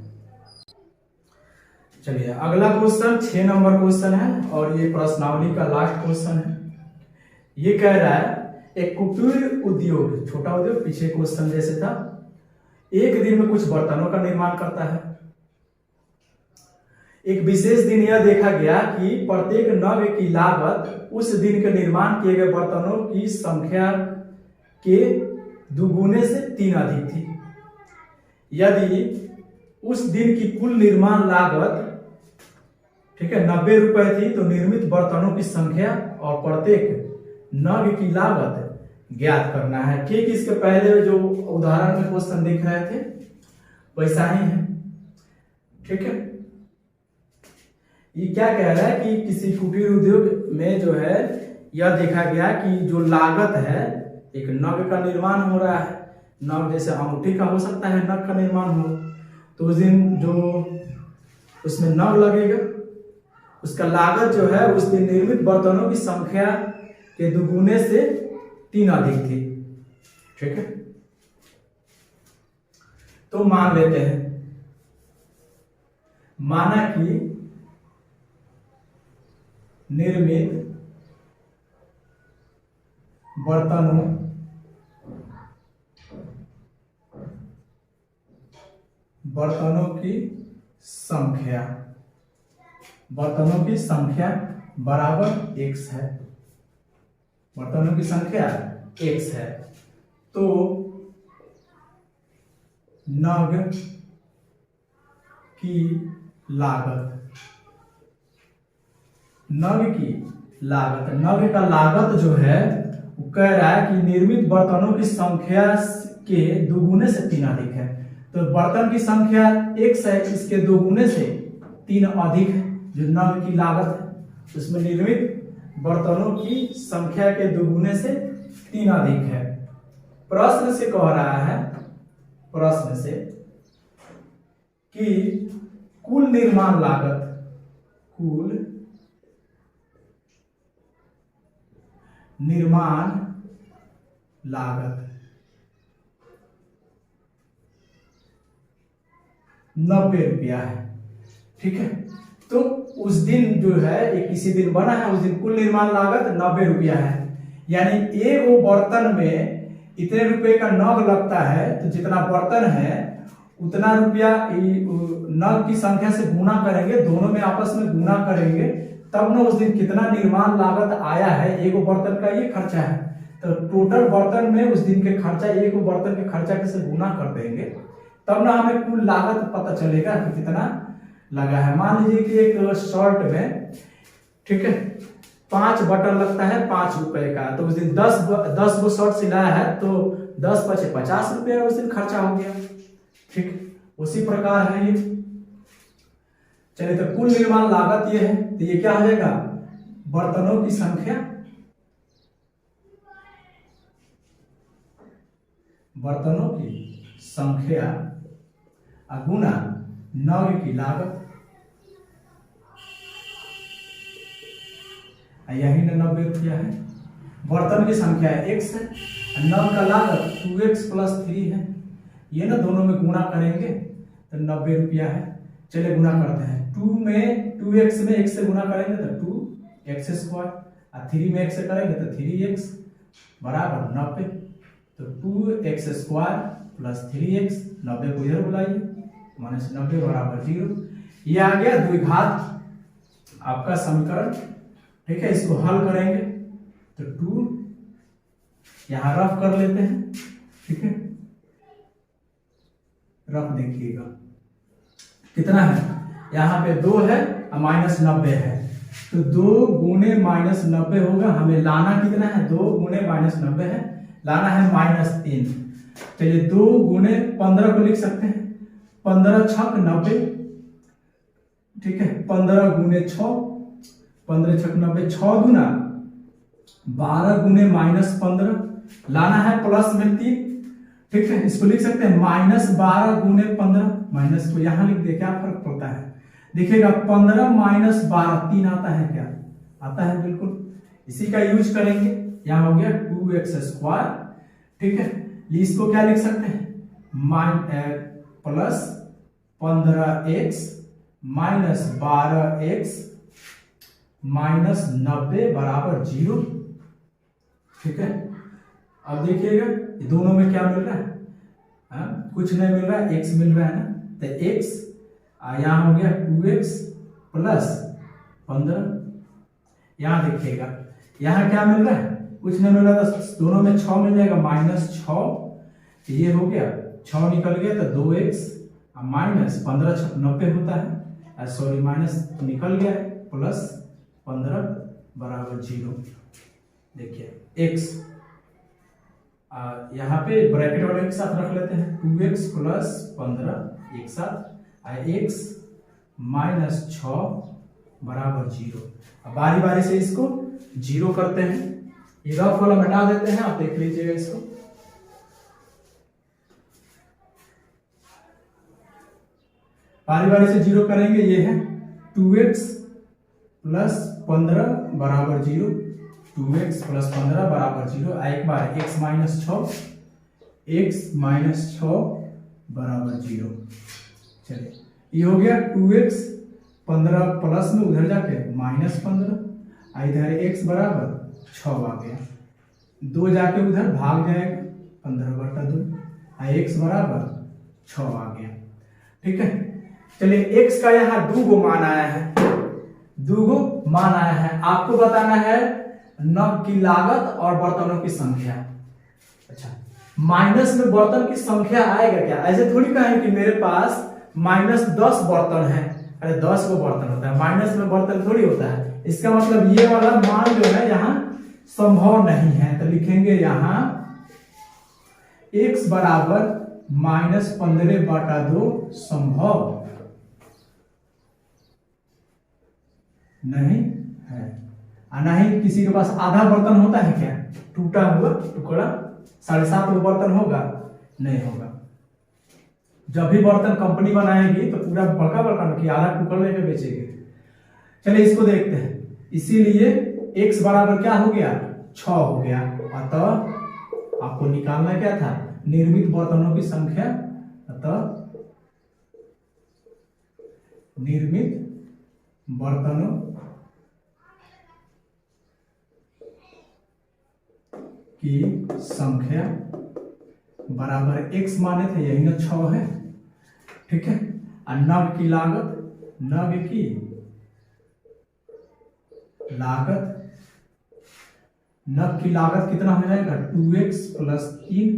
चलिए अगला क्वेश्चन 6 नंबर क्वेश्चन है और ये प्रश्नावली का लास्ट क्वेश्चन है। ये कह रहा है एक कुटीर उद्योग, छोटा उद्योग, पीछे क्वेश्चन जैसे था, एक दिन में कुछ बर्तनों का निर्माण करता है। एक विशेष दिन यह देखा गया कि प्रत्येक नग की लागत उस दिन के निर्माण किए गए बर्तनों की संख्या के दुगुने से 3 अधिक थी। यदि उस दिन की कुल निर्माण लागत, ठीक है, 90 रुपए थी, तो निर्मित बर्तनों की संख्या और प्रत्येक नग की लागत ज्ञात करना है। ठीक इसके पहले जो उदाहरण में क्वेश्चन दिख रहे थे वैसा ही है। ठीक है, ये क्या कह रहा है कि किसी कुटीर उद्योग में जो है यह देखा गया कि जो लागत है, एक नग का निर्माण हो रहा है, नग जैसे अंगूठी का हो सकता है, नग का निर्माण हो, तो उस दिन जो उसमें नग लगेगा उसका लागत जो है उस दिन निर्मित बर्तनों की संख्या के दुगुने से 3 अधिक थी। ठीक है, तो मान लेते हैं, माना कि निर्मित बर्तनों की संख्या बराबर x है, बर्तनों की संख्या x है, तो नग की नग का लागत जो है वो कह रहा है कि निर्मित बर्तनों की संख्या के दुगुने से 3 अधिक है। तो बर्तन की संख्या x है, इसके दुगुने से 3 अधिक है जो नग की लागत है, उसमें निर्मित बर्तनों की संख्या के दुगुने से 3 अधिक है। प्रश्न से कह रहा है, प्रश्न से कि कुल निर्माण लागत, कुल निर्माण लागत 90 रुपया है। ठीक है, तो उस दिन जो है एक किसी दिन बना है, उस दिन कुल निर्माण लागत 90 रुपया है, यानी एक वो बर्तन में इतने रुपए का नग लगता है, तो जितना बर्तन है उतना रुपया नग की संख्या से गुना करेंगे, दोनों में आपस में गुना करेंगे, तब ना उस दिन कितना निर्माण लागत आया है। एक बर्तन का ये खर्चा है, तो टोटल बर्तन में उस दिन के खर्चा, एक बर्तन के खर्चा से गुना कर देंगे, तब ना हमें कुल लागत पता चलेगा कि कितना लगा है। मान लीजिए कि एक शर्ट में, ठीक है, 5 बटन लगता है 5 रुपए का, तो उस दिन 10 गो शर्ट सिलाया है, तो 10 पचे 50 रुपया उस दिन खर्चा हो गया। ठीक, उसी प्रकार है ये। चलिए, तो कुल निर्माण लागत ये है, तो ये क्या हो जाएगा, बर्तनों की संख्या, बर्तनों की संख्या गुना नग की लागत, यही ना 90 रुपया है। बर्तन की संख्या x है, नग का लागत 2x + 3 है, ये ना दोनों में गुणा करेंगे तो 90 रुपया है। चलिए गुणा करते हैं, 2 में 2x में x से गुणा करेंगे तो 2x², और 3 में x से करेंगे तो 3x बराबर 90, तो 2x² प्लस 3x, 90 को इधर बुलाइए, -90 बराबर 0। ये आ गया द्विघात आपका समीकरण। ठीक है, इसको हल करेंगे तो 2 यहां रफ कर लेते हैं। ठीक है, रफ देखिएगा कितना है, यहाँ पे 2 है और -90 है, तो 2 गुने -90 होगा। हमें लाना कितना है, 2 गुने -90 है, लाना है -3। चलिए 2 गुने 15 को लिख सकते हैं, 15 छक 90। ठीक है, 15 गुने 6, 15 छक 90, 6 गुना 12 गुने -15, लाना है प्लस में 3। ठीक है, इसको लिख सकते हैं -12 गुने 15, माइनस को यहां लिख दे, क्या फर्क पड़ता है, देखिएगा 15 -12 3 आता है, क्या आता है, बिल्कुल इसी का यूज करेंगे। यहां हो गया 2x²। ठीक है, इसको क्या लिख सकते हैं, plus 15x minus 12x minus 90 बराबर 0। ठीक है, अब देखिएगा दोनों में क्या मिल रहा है, कुछ नहीं मिल रहा है, x मिल रहा है ना, तो x यहां हो गया 2x प्लस 15। यहां देखिएगा यहां क्या मिल रहा है, कुछ नहीं मिल रहा, तो दोनों में 6 मिल जाएगा, -6, ये हो गया 6 निकल गया, तो 2x माइनस 15 छक 90 होता है, सॉरी माइनस निकल गया है, प्लस 15 बराबर 0। देखिए x यहाँ पे ब्रैकेट वाले एक साथ रख लेते हैं, 2x प्लस 15 एक साथ, x माइनस 6 बराबर 0। अब बारी बारी से इसको 0 करते हैं, ये रफ वाला हटा देते हैं, आप देख लीजिएगा इसको। बारी बारी से 0 करेंगे, ये है 2x प्लस 15 बराबर 0, 2x प्लस 15 बराबर 0। एक बार x माइनस 6, x माइनस 6 बराबर 0। चलिए ये हो गया 2x, 15 प्लस में उधर जाके -15, इधर x बराबर 6 आ गया, 2 जाके उधर भाग जाएगा, 15/2, x बराबर 6 आ गया। ठीक है, चलिए x का यहाँ 2 गो मान आया है, 2 गो मान आया है, आपको बताना है नग की लागत और बर्तनों की संख्या। अच्छा, माइनस में बर्तन की संख्या आएगा क्या, ऐसे थोड़ी कहें कि मेरे पास -10 बर्तन है, अरे 10 को बर्तन होता है, माइनस में बर्तन थोड़ी होता है। इसका मतलब ये वाला मान जो है यहाँ संभव नहीं है, तो लिखेंगे यहाँ x बराबर -15/2 संभव नहीं है। नहीं किसी के पास आधा बर्तन होता है क्या, टूटा हुआ टुकड़ा 7.5 बर्तन होगा, नहीं होगा। जब भी बर्तन कंपनी बनाएगी तो पूरा बड़का बर्तन की आधा टुकड़ा लेकर बेचेगी। चलिए इसको देखते हैं, इसीलिए x बराबर क्या हो गया, 6 हो गया। अतः आपको निकालना क्या था, निर्मित बर्तनों की संख्या, अतः निर्मित बर्तनों की संख्या बराबर x माने थे, यही ना 6 है। ठीक है, और नग की लागत, नग की लागत, नग की लागत कितना हो जाएगा, 2x प्लस 3,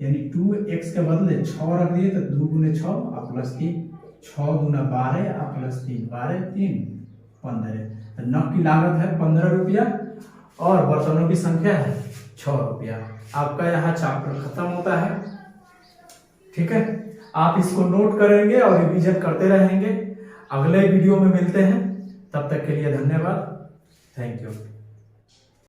यानी 2x के बदले 6 रख दिए तो 2 गुने 6 और प्लस 3, 6 गुना 12 और प्लस 3, 12 3 15। तो नग की लागत है 15 रुपया और बर्तनों की संख्या है 6 रुपया। आपका यहाँ चैप्टर खत्म होता है। ठीक है, आप इसको नोट करेंगे और रिवीजन करते रहेंगे। अगले वीडियो में मिलते हैं, तब तक के लिए धन्यवाद, थैंक यू।